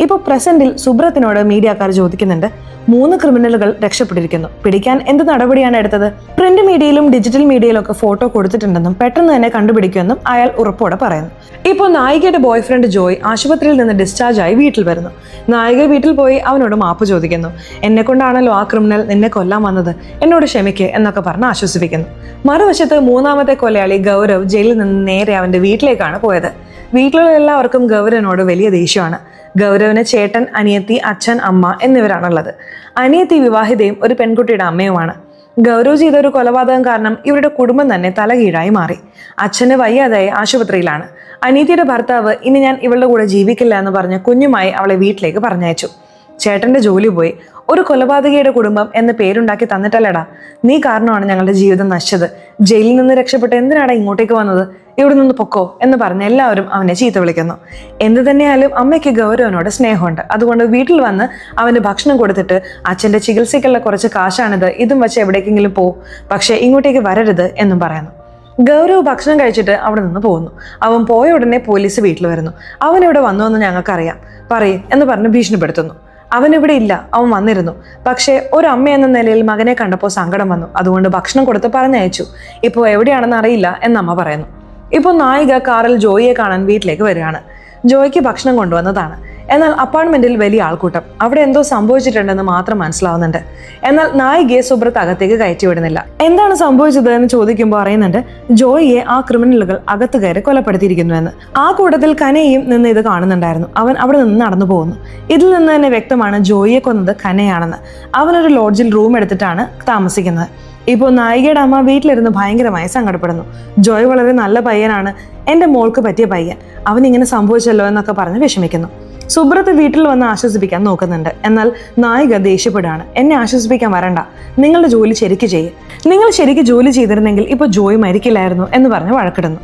ഇപ്പോൾ പ്രസന്റിൽ സുബ്രത്തിനോട് മീഡിയക്കാർ ചോദിക്കുന്നുണ്ട്, 3 ക്രിമിനലുകൾ രക്ഷപ്പെട്ടിരിക്കുന്നു, പിടിക്കാൻ എന്ത് നടപടിയാണ് എടുത്തത്? പ്രിന്റ് മീഡിയയിലും ഡിജിറ്റൽ മീഡിയയിലും ഒക്കെ ഫോട്ടോ കൊടുത്തിട്ടുണ്ടെന്നും പെട്ടെന്ന് തന്നെ കണ്ടുപിടിക്കുമെന്നും അയാൾ ഉറപ്പോടെ പറയുന്നു. ഇപ്പോൾ നായികയുടെ ബോയ്ഫ്രണ്ട് ജോയ് ആശുപത്രിയിൽ നിന്ന് ഡിസ്ചാർജ് ആയി വീട്ടിൽ വരുന്നു. നായിക വീട്ടിൽ പോയി അവനോട് മാപ്പ് ചോദിക്കുന്നു. എന്നെ കൊണ്ടാണല്ലോ ആ ക്രിമിനൽ നിന്നെ കൊല്ലാൻ വന്നത്, എന്നോട് ക്ഷമിക്ക് എന്നൊക്കെ പറഞ്ഞ് ആശ്വസിപ്പിക്കുന്നു. മറുവശത്ത് 3ാമത്തെ കൊലയാളി ഗൗരവ് ജയിലിൽ നിന്ന് നേരെ അവന്റെ വീട്ടിലേക്കാണ് പോയത്. വീട്ടിലുള്ള എല്ലാവർക്കും ഗൗരവിനോട് വലിയ ദേഷ്യമാണ്. ഗൗരവിന് ചേട്ടൻ, അനിയത്തി, അച്ഛൻ, അമ്മ എന്നിവരാണുള്ളത്. അനിയത്തി വിവാഹിതയും ഒരു പെൺകുട്ടിയുടെ അമ്മയുമാണ്. ഗൗരവ് ചെയ്ത ഒരു കൊലപാതകം കാരണം ഇവരുടെ കുടുംബം തന്നെ തലകീഴായി മാറി. അച്ഛന് വയ്യാതായി ആശുപത്രിയിലാണ്. അനിയത്തിയുടെ ഭർത്താവ് ഇനി ഞാൻ ഇവളുടെ കൂടെ ജീവിക്കില്ല എന്ന് പറഞ്ഞ് കുഞ്ഞുമായി അവളെ വീട്ടിലേക്ക് പറഞ്ഞയച്ചു. ചേട്ടന്റെ ജോലി പോയി. ഒരു കൊലപാതകിയുടെ കുടുംബം എന്ന് പേരുണ്ടാക്കി തന്നിട്ടല്ലടാ, നീ കാരണമാണ് ഞങ്ങളുടെ ജീവിതം നശിച്ചത്. ജയിലിൽ നിന്ന് രക്ഷപ്പെട്ട് എന്തിനാടാ ഇങ്ങോട്ടേക്ക് വന്നത്? ഇവിടെ നിന്ന് പൊക്കോ എന്ന് പറഞ്ഞ് എല്ലാവരും അവനെ ചീത്ത വിളിക്കുന്നു. എന്ത് തന്നെയായാലും അമ്മയ്ക്ക് ഗൗരവനോട് സ്നേഹമുണ്ട്. അതുകൊണ്ട് വീട്ടിൽ വന്ന് അവന് ഭക്ഷണം കൊടുത്തിട്ട്, അച്ഛൻ്റെ ചികിത്സയ്ക്കുള്ള കുറച്ച് കാശാണിത്, ഇതും വെച്ച് എവിടേക്കെങ്കിലും പോ, പക്ഷേ ഇങ്ങോട്ടേക്ക് വരരുത് എന്നും പറയുന്നു. ഗൗരവ് ഭക്ഷണം കഴിച്ചിട്ട് അവിടെ നിന്ന് പോകുന്നു. അവൻ പോയ ഉടനെ പോലീസ് വീട്ടിൽ വരുന്നു. അവൻ ഇവിടെ വന്നു എന്ന് ഞങ്ങൾക്കറിയാം, പറയും എന്ന് പറഞ്ഞ് ഭീഷണിപ്പെടുത്തുന്നു. അവനിവിടെ ഇല്ല, അവൻ വന്നിരുന്നു. പക്ഷേ ഒരു അമ്മ എന്ന നിലയിൽ മകനെ കണ്ടപ്പോൾ സങ്കടം വന്നു, അതുകൊണ്ട് ഭക്ഷണം കൊടുത്ത് പറഞ്ഞയച്ചു. ഇപ്പോൾ എവിടെയാണെന്ന് അറിയില്ല എന്നമ്മ പറയുന്നു. ഇപ്പോൾ നായിക കാറിൽ ജോയിയെ കാണാൻ വീട്ടിലേക്ക് വരികയാണ്. ജോയിക്ക് ഭക്ഷണം കൊണ്ടുവന്നതാണ്. എന്നാൽ അപ്പാർട്ട്മെന്റിൽ വലിയ ആൾക്കൂട്ടം. അവിടെ എന്തോ സംഭവിച്ചിട്ടുണ്ടെന്ന് മാത്രം മനസ്സിലാവുന്നുണ്ട്. എന്നാൽ നായികയെ സുബ്രത്ത് അകത്തേക്ക് കയറ്റി വിടുന്നില്ല. എന്താണ് സംഭവിച്ചത് എന്ന് ചോദിക്കുമ്പോൾ അറിയുന്നുണ്ട്, ജോയിയെ ആ ക്രിമിനലുകൾ അകത്ത് കയറി കൊലപ്പെടുത്തിയിരിക്കുന്നു എന്ന്. ആ കൂട്ടത്തിൽ കനയും നിന്ന് ഇത് കാണുന്നുണ്ടായിരുന്നു. അവൻ അവിടെ നിന്ന് നടന്നു പോകുന്നു. ഇതിൽ നിന്ന് തന്നെ വ്യക്തമാണ് ജോയിയെ കൊന്നത് കനയാണെന്ന്. അവനൊരു ലോഡ്ജിൽ റൂം എടുത്തിട്ടാണ് താമസിക്കുന്നത്. ഇപ്പോൾ നായികയുടെ അമ്മ വീട്ടിലിരുന്ന് ഭയങ്കരമായി സങ്കടപ്പെടുന്നു. ജോയ് വളരെ നല്ല പയ്യനാണ്, എൻ്റെ മോൾക്ക് പറ്റിയ പയ്യൻ, അവൻ ഇങ്ങനെ സംഭവിച്ചല്ലോ എന്നൊക്കെ പറഞ്ഞ് വിഷമിക്കുന്നു. സുബ്രത്ത് വീട്ടിൽ വന്ന് ആശ്വസിപ്പിക്കാൻ നോക്കുന്നുണ്ട്. എന്നാൽ നായിക ദേഷ്യപ്പെടുകയാണ്. എന്നെ ആശ്വസിപ്പിക്കാൻ വരണ്ട, നിങ്ങളുടെ ജോലി ശരിക്ക് ചെയ്യും, നിങ്ങൾ ശരിക്ക് ജോലി ചെയ്തിരുന്നെങ്കിൽ ഇപ്പോൾ ജോയ് മരിക്കില്ലായിരുന്നു എന്ന് പറഞ്ഞ് വഴക്കിടുന്നു.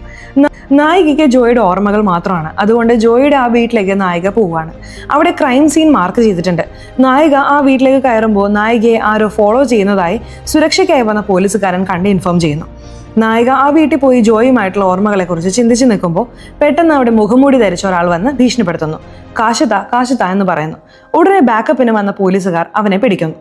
നായികയ്ക്ക് ജോയുടെ ഓർമ്മകൾ മാത്രമാണ്. അതുകൊണ്ട് ജോയുടെ ആ വീട്ടിലേക്ക് നായിക പോവുകയാണ്. അവിടെ ക്രൈം സീൻ മാർക്ക് ചെയ്തിട്ടുണ്ട്. നായിക ആ വീട്ടിലേക്ക് കയറുമ്പോൾ നായികയെ ആരോ ഫോളോ ചെയ്യുന്നതായി സുരക്ഷയ്ക്കായി വന്ന പോലീസുകാരൻ കണ്ട് ഇൻഫോം ചെയ്യുന്നു. നായിക ആ വീട്ടിൽ പോയി ജോയുമായിട്ടുള്ള ഓർമ്മകളെക്കുറിച്ച് ചിന്തിച്ച് നിൽക്കുമ്പോൾ പെട്ടെന്ന് അവിടെ മുഖംമൂടി ധരിച്ച ഒരാൾ വന്ന് ഭീഷണിപ്പെടുത്തുന്നു. കാശുത എന്ന് പറയുന്നു. ഉടനെ ബാക്കപ്പിന് വന്ന പോലീസുകാർ അവനെ പിടിക്കുന്നു.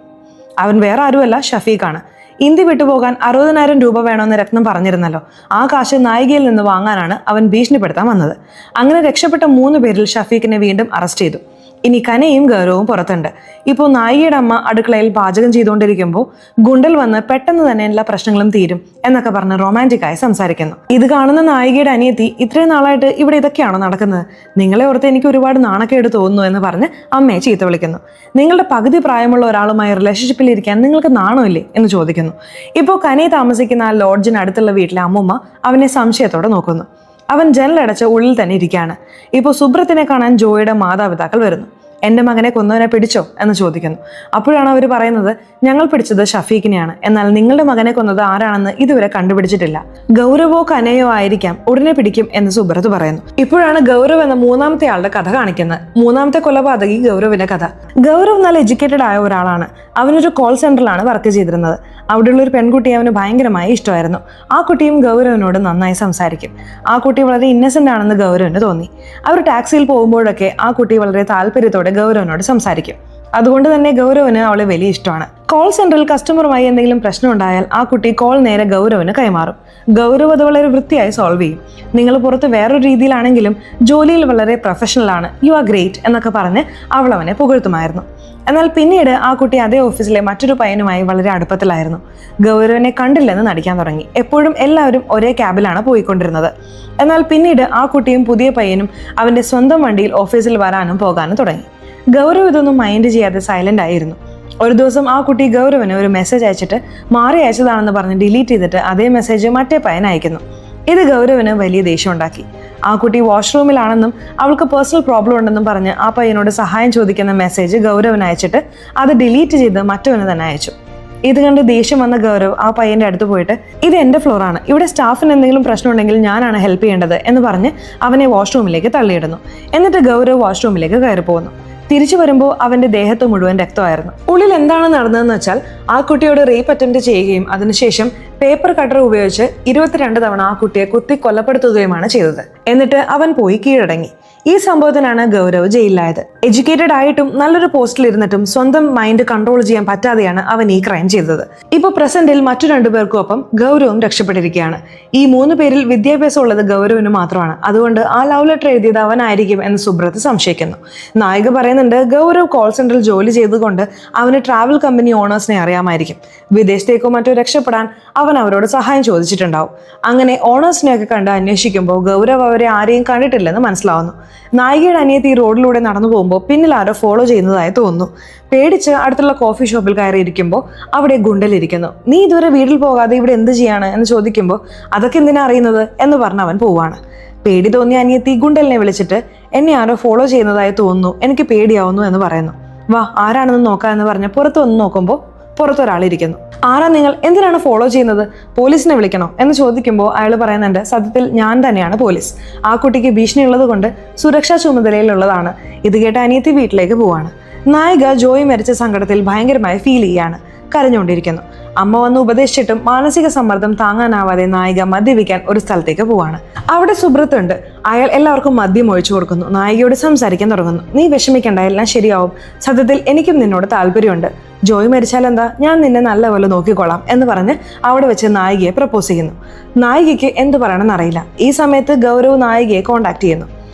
അവൻ വേറെ ആരുമല്ല, ഷഫീഖാണ്. ഇന്ത്യ വിട്ടുപോകാൻ 60,000 രൂപ വേണമെന്ന് രത്നം പറഞ്ഞിരുന്നല്ലോ, ആ കാശ് നായികയിൽ നിന്ന് വാങ്ങാനാണ് അവൻ ഭീഷണിപ്പെടുത്താൻ വന്നത്. അങ്ങനെ രക്ഷപ്പെട്ട 3 പേരിൽ ഷഫീഖിനെ വീണ്ടും അറസ്റ്റ് ചെയ്തു. ഇനി കനയും ഗൗരവും പുറത്തുണ്ട്. ഇപ്പോൾ നായികയുടെ അമ്മ അടുക്കളയിൽ പാചകം ചെയ്തുകൊണ്ടിരിക്കുമ്പോൾ ഗുണ്ടൽ വന്ന് പെട്ടെന്ന് തന്നെ എല്ലാ പ്രശ്നങ്ങളും തീരും എന്നൊക്കെ പറഞ്ഞ് റൊമാൻറ്റിക്കായി സംസാരിക്കുന്നു. ഇത് കാണുന്ന നായികയുടെ അനിയത്തി, ഇത്രയും നാളായിട്ട് ഇവിടെ ഇതൊക്കെയാണോ നടക്കുന്നത്? നിങ്ങളെ ഓർത്ത് എനിക്ക് ഒരുപാട് നാണക്കേട് തോന്നുന്നു എന്ന് പറഞ്ഞ് അമ്മയെ ചീത്ത വിളിക്കുന്നു. നിങ്ങളുടെ പകുതി പ്രായമുള്ള ഒരാളുമായി റിലേഷൻഷിപ്പിൽ ഇരിക്കാൻ നിങ്ങൾക്ക് നാണമില്ലേ എന്ന് ചോദിക്കുന്നു. ഇപ്പോൾ കനയെ താമസിക്കുന്ന ആ ലോഡ്ജിന് അടുത്തുള്ള വീട്ടിലെ അമ്മൂമ്മ അവനെ സംശയത്തോടെ നോക്കുന്നു. അവൻ ജനലടച്ച് ഉള്ളിൽ തന്നെ ഇരിക്കുകയാണ്. ഇപ്പോൾ സുബ്രത്തിനെ കാണാൻ ജോയുടെ മാതാപിതാക്കൾ വരുന്നു. എൻ്റെ മകനെ കൊന്നവനെ പിടിച്ചോ എന്ന് ചോദിക്കുന്നു. അപ്പോഴാണ് അവർ പറയുന്നത്, ഞങ്ങൾ പിടിച്ചത് ഷഫീഖിനെയാണ്, എന്നാൽ നിങ്ങളുടെ മകനെ കൊന്നത് ആരാണെന്ന് ഇതുവരെ കണ്ടുപിടിച്ചിട്ടില്ല. ഗൗരവോ കനയോ ആയിരിക്കാം, ഉടനെ പിടിക്കും എന്ന് സുബ്രത്ത് പറയുന്നു. ഇപ്പോഴാണ് ഗൗരവ് എന്ന 3ാമത്തെ ആളുടെ കഥ കാണിക്കുന്നത്. 3ാമത്തെ കൊലപാതകി ഗൗരവിന്റെ കഥ. ഗൗരവ് നല്ല എഡ്യൂക്കേറ്റഡ് ആയ ഒരാളാണ്. അവനൊരു കോൾ സെന്ററിലാണ് വർക്ക് ചെയ്തിരുന്നത്. അവിടെയുള്ള ഒരു പെൺകുട്ടി അവന് ഭയങ്കരമായി ഇഷ്ടമായിരുന്നു. ആ കുട്ടിയും ഗൗരവിനോട് നന്നായി സംസാരിക്കും. ആ കുട്ടി വളരെ ഇന്നസെന്റ് ആണെന്ന് ഗൗരവിന് തോന്നി. അവർ ടാക്സിയിൽ പോകുമ്പോഴൊക്കെ ആ കുട്ടി വളരെ താല്പര്യത്തോടെ ഗൗരവനോട് സംസാരിക്കും. അതുകൊണ്ട് തന്നെ ഗൗരവന് അവളെ വലിയ ഇഷ്ടമാണ്. കോൾ സെന്ററിൽ കസ്റ്റമറുമായി എന്തെങ്കിലും പ്രശ്നം ഉണ്ടായാൽ ആ കുട്ടി കോൾ നേരെ ഗൗരവന് കൈമാറും. ഗൗരവ് അത് വളരെ വൃത്തിയായി സോൾവ് ചെയ്യും. നിങ്ങൾ പുറത്ത് വേറൊരു രീതിയിലാണെങ്കിലും ജോലിയിൽ വളരെ പ്രൊഫഷണൽ ആണ്, യു ആർ ഗ്രേറ്റ് എന്നൊക്കെ പറഞ്ഞ് അവൾ അവനെ പുകഴ്ത്തുമായിരുന്നു. എന്നാൽ പിന്നീട് ആ കുട്ടി അതേ ഓഫീസിലെ മറ്റൊരു പയ്യനുമായി വളരെ അടുപ്പത്തിലായിരുന്നു. ഗൗരവനെ കണ്ടില്ലെന്ന് നടിക്കാൻ തുടങ്ങി. എപ്പോഴും എല്ലാവരും ഒരേ ക്യാബിലാണ് പോയിക്കൊണ്ടിരുന്നത്. എന്നാൽ പിന്നീട് ആ കുട്ടിയും പുതിയ പയ്യനും അവൻ്റെ സ്വന്തം വണ്ടിയിൽ ഓഫീസിൽ വരാനും പോകാനും തുടങ്ങി. ഗൗരവ് ഇതൊന്നും മൈൻഡ് ചെയ്യാതെ സൈലന്റ് ആയിരുന്നു. ഒരു ദിവസം ആ കുട്ടി ഗൗരവന് ഒരു മെസ്സേജ് അയച്ചിട്ട് മാറി അയച്ചതാണെന്ന് പറഞ്ഞ് ഡിലീറ്റ് ചെയ്തിട്ട് അതേ മെസ്സേജ് മറ്റേ പയ്യൻ അയക്കുന്നു. ഇത് ഗൗരവന് വലിയ ദേഷ്യം ഉണ്ടാക്കി. ആ കുട്ടി വാഷ്റൂമിലാണെന്നും അവൾക്ക് പേഴ്സണൽ പ്രോബ്ലം ഉണ്ടെന്നും പറഞ്ഞ് ആ പയ്യനോട് സഹായം ചോദിക്കുന്ന മെസ്സേജ് ഗൗരവന് അയച്ചിട്ട് അത് ഡിലീറ്റ് ചെയ്ത് മറ്റവന് തന്നെ അയച്ചു. ഇത് കണ്ട് ദേഷ്യം വന്ന ഗൗരവ് ആ പയ്യന്റെ അടുത്ത് പോയിട്ട്, ഇത് എൻ്റെ ഫ്ലോറാണ്, ഇവിടെ സ്റ്റാഫിന് എന്തെങ്കിലും പ്രശ്നം ഉണ്ടെങ്കിൽ ഞാനാണ് ഹെൽപ്പ് ചെയ്യേണ്ടത് എന്ന് പറഞ്ഞ് അവനെ വാഷ്റൂമിലേക്ക് തള്ളിയിടുന്നു. എന്നിട്ട് ഗൗരവ് വാഷ്റൂമിലേക്ക് കയറി പോകുന്നു. തിരിച്ചു വരുമ്പോൾ അവന്റെ ദേഹത്ത് മുഴുവൻ രക്തമായിരുന്നു. ഉള്ളിൽ എന്താണ് നടന്നതെന്ന് വെച്ചാൽ ആ കുട്ടിയോട് റേപ്പ് അറ്റംപ്റ്റ് ചെയ്യുകയും അതിനുശേഷം പേപ്പർ കട്ടർ ഉപയോഗിച്ച് 22 തവണ ആ കുട്ടിയെ കുത്തി കൊലപ്പെടുത്തുകയുമാണ് ചെയ്തത്. എന്നിട്ട് അവൻ പോയി കീഴടങ്ങി. ഈ സംഭവത്തിനാണ് ഗൗരവ് ജയിലിലായത്. എഡ്യൂക്കേറ്റഡ് ആയിട്ടും നല്ലൊരു പോസ്റ്റിൽ ഇരുന്നിട്ടും സ്വന്തം മൈൻഡ് കൺട്രോൾ ചെയ്യാൻ പറ്റാതെയാണ് അവൻ ഈ ക്രൈം ചെയ്തത്. ഇപ്പോൾ പ്രസന്റിൽ മറ്റു രണ്ടുപേർക്കും ഒപ്പം ഗൗരവും രക്ഷപ്പെട്ടിരിക്കുകയാണ്. ഈ 3 പേരിൽ വിദ്യാഭ്യാസം ഉള്ളത് ഗൗരവിന് മാത്രമാണ്. അതുകൊണ്ട് ആ ലവ് ലെറ്റർ എഴുതിയത് അവനായിരിക്കും എന്ന് സുബ്രത്ത് സംശയിക്കുന്നു. നായിക പറയുന്നുണ്ട് ഗൗരവ് കോൾ സെന്ററിൽ ജോലി ചെയ്തുകൊണ്ട് അവന് ട്രാവൽ കമ്പനി ഓണേഴ്സിനെ അറിയാമായിരിക്കും. വിദേശത്തേക്കോ മറ്റോ രക്ഷപ്പെടാൻ അവൻ അവരോട് സഹായം ചോദിച്ചിട്ടുണ്ടാവും. അങ്ങനെ ഓണേഴ്സിനെയൊക്കെ കണ്ട് അന്വേഷിക്കുമ്പോൾ ഗൗരവ് അവരെ ആരെയും കണ്ടിട്ടില്ലെന്ന് മനസ്സിലാവുന്നു. നായികയുടെ അനിയത്തി റോഡിലൂടെ നടന്നു പോകുമ്പോൾ പിന്നിൽ ആരോ ഫോളോ ചെയ്യുന്നതായി തോന്നുന്നു. പേടിച്ച് അടുത്തുള്ള കോഫി ഷോപ്പിൽ കയറിയിരിക്കുമ്പോൾ അവിടെ ഗുണ്ടലിരിക്കുന്നു. നീ ഇതുവരെ വീട്ടിൽ പോകാതെ ഇവിടെ എന്ത് ചെയ്യാണ് എന്ന് ചോദിക്കുമ്പോൾ അതൊക്കെ എന്തിനാ അറിയുന്നത് എന്ന് പറഞ്ഞ് അവൻ പോവാണ്. പേടി തോന്നിയ അനിയത്തി ഗുണ്ടലിനെ വിളിച്ചിട്ട് എന്നെ ആരോ ഫോളോ ചെയ്യുന്നതായി തോന്നുന്നു, എനിക്ക് പേടിയാവുന്നു എന്ന് പറയുന്നു. വാ ആരാണെന്ന് നോക്കാം എന്ന് പറഞ്ഞ് പുറത്ത് വന്ന് നോക്കുമ്പോൾ പുറത്തൊരാളിരിക്കുന്നു. ആരാ നിങ്ങൾ? എന്തിനാണ് ഫോളോ ചെയ്യുന്നത്? പോലീസിനെ വിളിക്കണോ എന്ന് ചോദിക്കുമ്പോൾ അയാൾ പറയുന്നുണ്ട് സത്യത്തിൽ ഞാൻ തന്നെയാണ് പോലീസ്. ആ കുട്ടിക്ക് ഭീഷണി ഉള്ളത് കൊണ്ട് സുരക്ഷാ ചുമതലയിലുള്ളതാണ്. ഇത് കേട്ട അനിയത്തി വീട്ടിലേക്ക് പോവാണ്. നായിക ജോയി മരിച്ച സങ്കടത്തിൽ ഭയങ്കരമായി ഫീൽ ചെയ്യാണ്. കരഞ്ഞുകൊണ്ടിരിക്കുന്നു. അമ്മ വന്ന് ഉപദേശിച്ചിട്ടും മാനസിക സമ്മർദ്ദം താങ്ങാനാവാതെ നായിക മദ്യപിക്കാൻ ഒരു സ്ഥലത്തേക്ക് പോവാണ്. അവിടെ സുബ്രത്ത് ഉണ്ട്. അയാൾ എല്ലാവർക്കും മദ്യം ഒഴിച്ചു കൊടുക്കുന്നു. നായികയോട് സംസാരിക്കാൻ തുടങ്ങുന്നു. നീ വിഷമിക്കണ്ട, എല്ലാം ശരിയാവും. സത്യത്തിൽ എനിക്കും നിന്നോട് താല്പര്യമുണ്ട്. ജോയി മരിച്ചാൽ എന്താ, ഞാൻ നിന്നെ നല്ലപോലെ നോക്കിക്കൊള്ളാം എന്ന് പറഞ്ഞ് അവിടെ വെച്ച് നായികയെ പ്രപ്പോസ് ചെയ്യുന്നു. നായികയ്ക്ക് എന്ത് പറയണമെന്ന് അറിയില്ല. ഈ സമയത്ത് ഗൗരവ് നായികയെ കോണ്ടാക്ട് ചെയ്യുന്നു.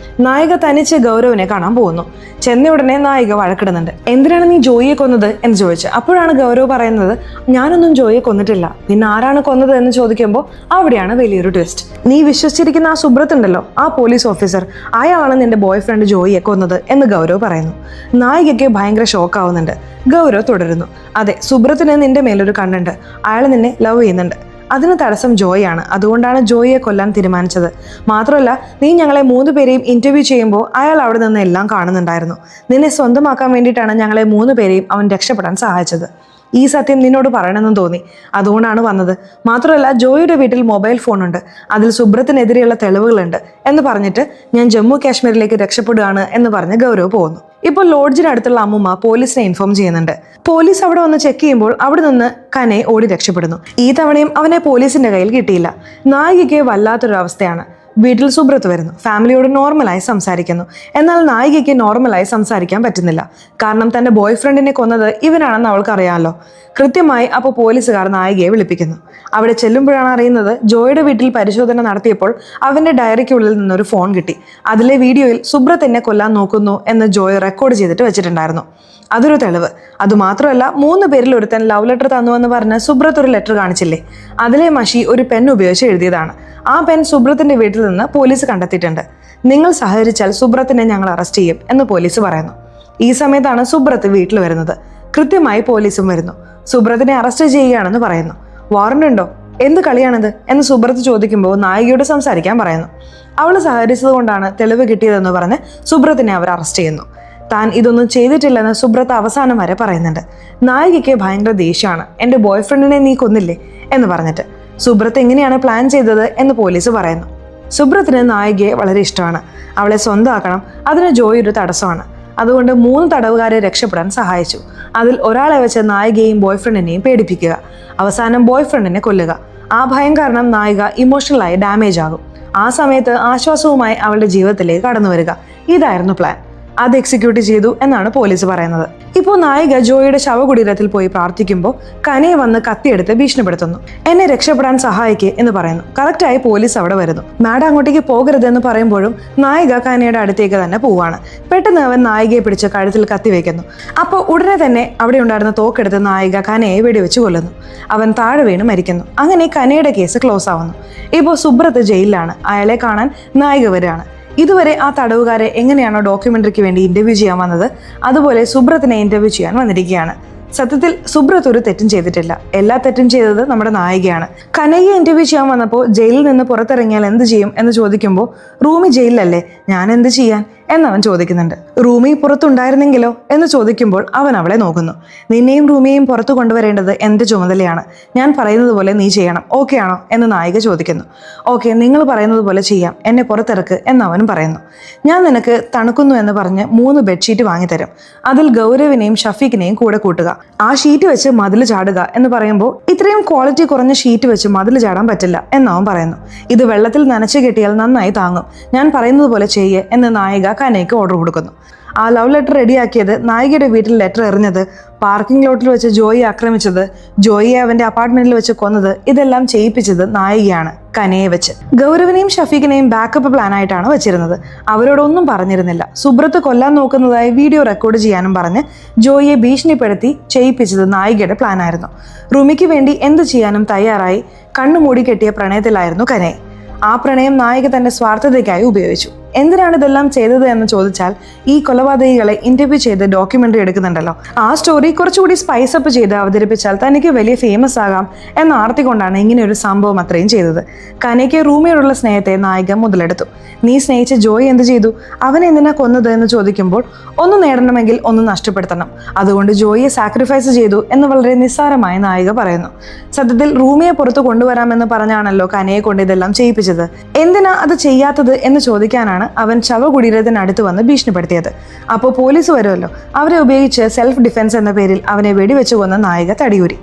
നായിക തനിച്ച് ഗൗരവിനെ കാണാൻ പോകുന്നു. ചെന്ന ഉടനെ നായിക വഴക്കിടുന്നുണ്ട്. എന്തിനാണ് നീ ജോയിയെ കൊന്നത് എന്ന് ചോദിച്ചു. അപ്പോഴാണ് ഗൗരവ് പറയുന്നത് ഞാനൊന്നും ജോയിയെ കൊന്നിട്ടില്ല. പിന്നെ ആരാണ് കൊന്നത് എന്ന് ചോദിക്കുമ്പോൾ അവിടെയാണ് വലിയൊരു ട്വിസ്റ്റ്. നീ വിശ്വസിച്ചിരിക്കുന്ന ആ സുബ്രത്ത് ഉണ്ടല്ലോ, ആ പോലീസ് ഓഫീസർ, അയാളാണ് നിന്റെ ബോയ് ഫ്രണ്ട് ജോയിയെ കൊന്നത് എന്ന് ഗൗരവ് പറയുന്നു. നായികയ്ക്ക് ഭയങ്കര ഷോക്ക് ആവുന്നുണ്ട്. ഗൗരവ് തുടരുന്നു. അതെ, സുബ്രത്തിന് നിന്റെ മേലൊരു കണ്ണുണ്ട്. അയാൾ നിന്നെ ലവ് ചെയ്യുന്നുണ്ട്. അതിന് തടസ്സം ജോയാണ്. അതുകൊണ്ടാണ് ജോയിയെ കൊല്ലാൻ തീരുമാനിച്ചത്. മാത്രമല്ല നീ ഞങ്ങളെ 3 പേരെയും ഇന്റർവ്യൂ ചെയ്യുമ്പോൾ അയാൾ അവിടെ നിന്ന് എല്ലാം കാണുന്നുണ്ടായിരുന്നു. നിന്നെ സ്വന്തമാക്കാൻ വേണ്ടിയിട്ടാണ് ഞങ്ങളെ 3 പേരെയും അവൻ രക്ഷപ്പെടാൻ സഹായിച്ചത്. ഈ സത്യം നിന്നോട് പറയണമെന്ന് തോന്നി, അതുകൊണ്ടാണ് വന്നത്. മാത്രമല്ല ജോയിയുടെ വീട്ടിൽ മൊബൈൽ ഫോണുണ്ട്, അതിൽ സുബ്രത്തിനെതിരെയുള്ള തെളിവുകളുണ്ട് എന്ന് പറഞ്ഞിട്ട് ഞാൻ ജമ്മു കാശ്മീരിലേക്ക് രക്ഷപ്പെടുകയാണ് എന്ന് പറഞ്ഞ് ഗൗരവ് പോകുന്നു. ഇപ്പോൾ ലോഡ്ജിനടുത്തുള്ള അമ്മുമ്മ പോലീസിനെ ഇൻഫോം ചെയ്യുന്നുണ്ട്. പോലീസ് അവിടെ വന്ന് ചെക്ക് ചെയ്യുമ്പോൾ അവിടെ നിന്ന് കനെ ഓടി രക്ഷപ്പെടുന്നു. ഈ തവണയും അവനെ പോലീസിന്റെ കയ്യിൽ കിട്ടിയില്ല. നായികയ്ക്ക് വല്ലാത്തൊരു അവസ്ഥയാണ്. വീട്ടിൽ സുബ്രത്ത് വരുന്നു. ഫാമിലിയോട് നോർമലായി സംസാരിക്കുന്നു. എന്നാൽ നായികയ്ക്ക് നോർമലായി സംസാരിക്കാൻ പറ്റുന്നില്ല. കാരണം തന്റെ ബോയ് ഫ്രണ്ടിനെ കൊന്നത് ഇവനാണെന്ന് അവൾക്കറിയാമല്ലോ. കൃത്യമായി അപ്പോൾ പോലീസുകാർ നായികയെ വിളിപ്പിക്കുന്നു. അവിടെ ചെല്ലുമ്പോഴാണ് അറിയുന്നത് ജോയുടെ വീട്ടിൽ പരിശോധന നടത്തിയപ്പോൾ അവന്റെ ഡയറിക്കുള്ളിൽ നിന്നൊരു ഫോൺ കിട്ടി. അതിലെ വീഡിയോയിൽ സുബ്രത്ത് എന്നെ കൊല്ലാൻ നോക്കുന്നു എന്ന് ജോയ് റെക്കോർഡ് ചെയ്തിട്ട് വെച്ചിട്ടുണ്ടായിരുന്നു. അതൊരു തെളിവ്. അതുമാത്രമല്ല 3 പേരിൽ ഒരുത്തൻ ലവ് ലെറ്റർ തന്നുവെന്ന് പറഞ്ഞ് സുബ്രത്ത് ഒരു ലെറ്റർ കാണിച്ചില്ലേ, അതിലെ മഷി ഒരു പെൻ ഉപയോഗിച്ച് എഴുതിയതാണ്. ആ പെൻ സുബ്രത്തിന്റെ വീട്ടിൽ നിന്ന് പോലീസ് കണ്ടെത്തിയിട്ടുണ്ട്. നിങ്ങൾ സഹകരിച്ചാൽ സുബ്രത്തിനെ ഞങ്ങൾ അറസ്റ്റ് ചെയ്യും എന്ന് പോലീസ് പറയുന്നു. ഈ സമയത്താണ് സുബ്രത്ത് വീട്ടിൽ വരുന്നത്. കൃത്യമായി പോലീസും വരുന്നു. സുബ്രത്തിനെ അറസ്റ്റ് ചെയ്യുകയാണെന്ന് പറയുന്നു. വാറണ്ട് ഉണ്ടോ? എന്ത് കളിയാണിത് എന്ന് സുബ്രത്ത് ചോദിക്കുമ്പോൾ നായികയോട് സംസാരിക്കാൻ പറയുന്നു. അവൾ സഹകരിച്ചത് കൊണ്ടാണ് തെളിവ് കിട്ടിയതെന്ന് പറഞ്ഞ് സുബ്രത്തിനെ അവർ അറസ്റ്റ് ചെയ്യുന്നു. താൻ ഇതൊന്നും ചെയ്തിട്ടില്ലെന്ന് സുബ്രത്ത് അവസാനം വരെ പറയുന്നുണ്ട്. നായികയ്ക്ക് ഭയങ്കര ദേഷ്യമാണ്. എൻ്റെ ബോയ് ഫ്രണ്ടിനെ നീ കൊന്നില്ലേ എന്ന് പറഞ്ഞിട്ട്. സുബ്രത്ത് എങ്ങനെയാണ് പ്ലാൻ ചെയ്തത് എന്ന് പോലീസ് പറയുന്നു. സുബ്രത്തിന് നായികയെ വളരെ ഇഷ്ടമാണ്. അവളെ സ്വന്തമാക്കണം. അതിന് ജോയ് ഒരു തടസ്സമാണ്. അതുകൊണ്ട് 3 തടവുകാരെ രക്ഷപ്പെടാൻ സഹായിച്ചു. അതിൽ ഒരാളെ വെച്ച് നായികയെയും ബോയ് ഫ്രണ്ടിനെയും പേടിപ്പിക്കുക, അവസാനം ബോയ് ഫ്രണ്ടിനെ കൊല്ലുക. ആ ഭയം കാരണം നായിക ഇമോഷണലായി ഡാമേജ് ആകും. ആ സമയത്ത് ആശ്വാസവുമായി അവളുടെ ജീവിതത്തിലേക്ക് കടന്നു വരിക. ഇതായിരുന്നു പ്ലാൻ. അത് എക്സിക്യൂട്ട് ചെയ്തു എന്നാണ് പോലീസ് പറയുന്നത്. ഇപ്പോൾ നായിക ജോയിയുടെ ശവകുടീരത്തിൽ പോയി പ്രാർത്ഥിക്കുമ്പോൾ കനയെ വന്ന് കത്തിയെടുത്ത് ഭീഷണിപ്പെടുത്തുന്നു. എന്നെ രക്ഷപ്പെടാൻ സഹായിക്കേ എന്ന് പറയുന്നു. കറക്റ്റായി പോലീസ് അവിടെ വരുന്നു. മാഡം അങ്ങോട്ടേക്ക് പോകരുതെന്ന് പറയുമ്പോഴും നായിക കനയുടെ അടുത്തേക്ക് തന്നെ പോവാണ്. പെട്ടെന്ന് അവൻ നായികയെ പിടിച്ച് കഴുത്തിൽ കത്തിവെക്കുന്നു. അപ്പോൾ ഉടനെ തന്നെ അവിടെ ഉണ്ടായിരുന്ന തോക്കെടുത്ത് നായിക കനയെ വെടിവെച്ച് കൊല്ലുന്നു. അവൻ താഴെ വീണ് മരിക്കുന്നു. അങ്ങനെ കനയുടെ കേസ് ക്ലോസ് ആവുന്നു. ഇപ്പോൾ സുബ്രത്ത് ജയിലിലാണ്. അയാളെ കാണാൻ നായിക വരികയാണ്. ഇതുവരെ ആ തടവുകാരെ എങ്ങനെയാണോ ഡോക്യുമെന്ററിക്ക് വേണ്ടി ഇന്റർവ്യൂ ചെയ്യാൻ വന്നത്, അതുപോലെ സുബ്രത്തിനെ ഇന്റർവ്യൂ ചെയ്യാൻ വന്നിരിക്കുകയാണ്. സത്യത്തിൽ സുബ്രത്ത് ഒരു തെറ്റും ചെയ്തിട്ടില്ല. എല്ലാ തെറ്റും ചെയ്തത് നമ്മുടെ നായികയാണ്. കനയ്യെ ഇന്റർവ്യൂ ചെയ്യാൻ വന്നപ്പോൾ ജയിലിൽ നിന്ന് പുറത്തിറങ്ങിയാൽ എന്ത് ചെയ്യും എന്ന് ചോദിക്കുമ്പോൾ റൂമി ജയിലിലല്ലേ, ഞാൻ എന്ത് ചെയ്യാൻ എന്നവൻ ചോദിക്കുന്നുണ്ട്. റൂമി പുറത്തുണ്ടായിരുന്നെങ്കിലോ എന്ന് ചോദിക്കുമ്പോൾ അവൻ അവളെ നോക്കുന്നു. നിന്നെയും റൂമിയെയും പുറത്തു കൊണ്ടുവരേണ്ടത് എൻ്റെ ചുമതലയാണ്. ഞാൻ പറയുന്നത് പോലെ നീ ചെയ്യണം. ഓക്കെ ആണോ എന്ന് നായിക ചോദിക്കുന്നു. ഓക്കെ, നിങ്ങൾ പറയുന്നത് പോലെ ചെയ്യാം, എന്നെ പുറത്തിറക്ക് എന്നവനും പറയുന്നു. ഞാൻ നിനക്ക് തണുക്കുന്നു എന്ന് പറഞ്ഞ് 3 ബെഡ്ഷീറ്റ് വാങ്ങിത്തരും. അതിൽ ഗൗരവിനെയും ഷഫീഖിനെയും കൂടെ കൂട്ടുക. ആ ഷീറ്റ് വെച്ച് മതിൽ ചാടുക എന്ന് പറയുമ്പോൾ ഇത്രയും ക്വാളിറ്റി കുറഞ്ഞ ഷീറ്റ് വെച്ച് മതിൽ ചാടാൻ പറ്റില്ല എന്നവൻ പറയുന്നു. ഇത് വെള്ളത്തിൽ നനച്ചു കെട്ടിയാൽ നന്നായി താങ്ങും. ഞാൻ പറയുന്നത് പോലെ ചെയ്യേ എന്ന് നായിക കനയ്ക്ക് ഓർഡർ കൊടുക്കുന്നു. ആ ലവ് ലെറ്റർ റെഡിയാക്കിയത്, നായികയുടെ വീട്ടിൽ ലെറ്റർ എറിഞ്ഞത്, പാർക്കിംഗ് ലോട്ടിൽ വെച്ച് ജോയിയെ ആക്രമിച്ചത്, ജോയിയെ അവന്റെ അപ്പാർട്ട്മെന്റിൽ വെച്ച് കൊന്നത്, ഇതെല്ലാം ചെയ്യിപ്പിച്ചത് നായികയാണ് കനയെ വെച്ച്. ഗൗരവിനെയും ഷഫീഖിനെയും ബാക്കപ്പ് പ്ലാൻ ആയിട്ടാണ് വെച്ചിരുന്നത്. അവരോടൊന്നും പറഞ്ഞിരുന്നില്ല. സുബ്രത്ത് കൊല്ലാൻ നോക്കുന്നതായി വീഡിയോ റെക്കോർഡ് ചെയ്യാനും പറഞ്ഞ് ജോയിയെ ഭീഷണിപ്പെടുത്തി ചെയ്യിപ്പിച്ചത് നായികയുടെ പ്ലാൻ ആയിരുന്നു. റുമിക്ക് വേണ്ടി എന്ത് ചെയ്യാനും തയ്യാറായി കണ്ണുമൂടി കെട്ടിയ പ്രണയത്തിലായിരുന്നു കനയെ. ആ പ്രണയം നായിക തന്റെ സ്വാർത്ഥതയ്ക്കായി ഉപയോഗിച്ചു. എന്തിനാണ് ഇതെല്ലാം ചെയ്തത് എന്ന് ചോദിച്ചാൽ, ഈ കൊലപാതകികളെ ഇന്റർവ്യൂ ചെയ്ത് ഡോക്യുമെന്ററി എടുക്കുന്നുണ്ടല്ലോ, ആ സ്റ്റോറി കുറച്ചുകൂടി സ്പൈസ് അപ്പ് ചെയ്ത് അവതരിപ്പിച്ചാൽ തനിക്ക് വലിയ ഫേമസ് ആകാം എന്ന ആർത്തി കൊണ്ടാണ് ഇങ്ങനെ ഒരു സംഭവം അത്രയും ചെയ്തത്. കനയ്ക്ക് റൂമിയോടുള്ള സ്നേഹത്തെ നായിക മുതലെടുത്തു. നീ സ്നേഹിച്ച ജോയി എന്ത് ചെയ്തു? അവനെ എന്തിനാ കൊന്നത് എന്ന് ചോദിക്കുമ്പോൾ, ഒന്ന് നേടണമെങ്കിൽ ഒന്ന് നഷ്ടപ്പെടുത്തണം, അതുകൊണ്ട് ജോയിയെ സാക്രിഫൈസ് ചെയ്തു എന്ന് വളരെ നിസ്സാരമായി നായിക പറയുന്നു. സത്യത്തിൽ റൂമിയെ പുറത്തു കൊണ്ടുവരാമെന്ന് പറഞ്ഞാണല്ലോ കനയെ കൊണ്ട് ഇതെല്ലാം ചെയ്യിപ്പിച്ചത്. എന്തിനാ അത് ചെയ്യാത്തത് എന്ന് ചോദിക്കാനാണ് അവൻ ശവകുടീരത്തിനടുത്ത് വന്ന് ഭീഷണിപ്പെടുത്തിയത്. അപ്പോൾ പോലീസ് വരുമല്ലോ, അവരെ ഉപയോഗിച്ച് സെൽഫ് ഡിഫെൻസ് എന്ന പേരിൽ അവനെ വെടിവെച്ചു കൊന്ന നായിക തടിയൂരി.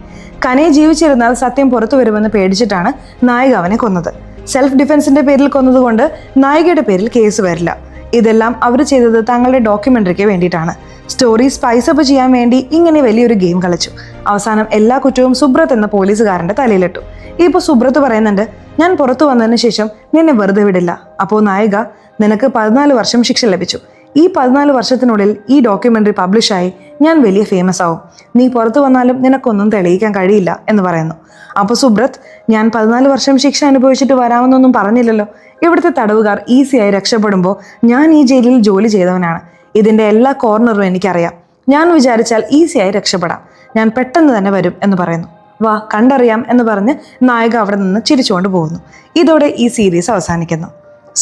കനയെ ജീവിച്ചിരുന്നാൽ സത്യം പുറത്തു വരുമെന്ന് പേടിച്ചിട്ടാണ് നായിക അവനെ കൊന്നത്. സെൽഫ് ഡിഫെൻസിന്റെ പേരിൽ കൊന്നതുകൊണ്ട് നായികയുടെ പേരിൽ കേസ് വരില്ല. ഇതെല്ലാം അവർ ചെയ്തത് തങ്ങളുടെ ഡോക്യുമെന്ററിക്ക് വേണ്ടിയിട്ടാണ്. സ്റ്റോറി സ്പൈസ് അപ്പ് ചെയ്യാൻ വേണ്ടി ഇങ്ങനെ വലിയൊരു ഗെയിം കളിച്ചു. അവസാനം എല്ലാ കുറ്റവും സുബ്രത്ത് എന്ന പോലീസുകാരന്റെ തലയിലിട്ടു. ഇപ്പോൾ സുബ്രത്ത് പറയുന്നുണ്ട്, ഞാൻ പുറത്തു വന്നതിന് ശേഷം നിന്നെ വെറുതെ വിടില്ല. അപ്പോൾ നായിക, നിനക്ക് 14 വർഷം ശിക്ഷ ലഭിച്ചു. ഈ 14 വർഷത്തിനുള്ളിൽ ഈ ഡോക്യുമെന്ററി പബ്ലിഷായി ഞാൻ വലിയ ഫേമസ് ആവും. നീ പുറത്തു വന്നാലും നിനക്കൊന്നും തെളിയിക്കാൻ കഴിയില്ല എന്ന് പറയുന്നു. അപ്പോൾ സുബ്രത്ത്, ഞാൻ 14 വർഷം ശിക്ഷ അനുഭവിച്ചിട്ട് വരാമെന്നൊന്നും പറഞ്ഞില്ലല്ലോ. ഇവിടുത്തെ തടവുകാർ ഈസിയായി രക്ഷപ്പെടുമ്പോൾ ഞാൻ ഈ ജയിലിൽ ജോലി ചെയ്തവനാണ്. ഇതിന്റെ എല്ലാ കോർണറും എനിക്കറിയാം. ഞാൻ വിചാരിച്ചാൽ ഈസിയായി രക്ഷപ്പെടാം. ഞാൻ പെട്ടെന്ന് തന്നെ വരും എന്ന് പറയുന്നു. വാ കണ്ടറിയാം എന്ന് പറഞ്ഞ് നായിക അവിടെ നിന്ന് ചിരിച്ചുകൊണ്ട് പോകുന്നു. ഇതോടെ ഈ സീരീസ് അവസാനിക്കുന്നു.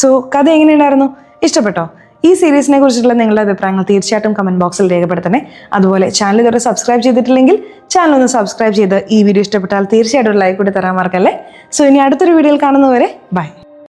സോ കഥ എങ്ങനെയുണ്ടായിരുന്നു? ഇഷ്ടപ്പെട്ടോ? ഈ സീരീസിനെ കുറിച്ചിട്ടുള്ള നിങ്ങളുടെ അഭിപ്രായങ്ങൾ തീർച്ചയായിട്ടും കമന്റ് ബോക്സിൽ രേഖപ്പെടുത്തണേ. അതുപോലെ ചാനൽ ഇതുവരെ സബ്സ്ക്രൈബ് ചെയ്തിട്ടില്ലെങ്കിൽ ചാനൽ ഒന്ന് സബ്സ്ക്രൈബ് ചെയ്ത് ഈ വീഡിയോ ഇഷ്ടപ്പെട്ടാൽ തീർച്ചയായിട്ടും ഒരു ലൈക്ക് കൂടി തരാൻ മറക്കല്ലേ. സോ ഇനി അടുത്തൊരു വീഡിയോയിൽ കാണുന്നവരെ ബൈ.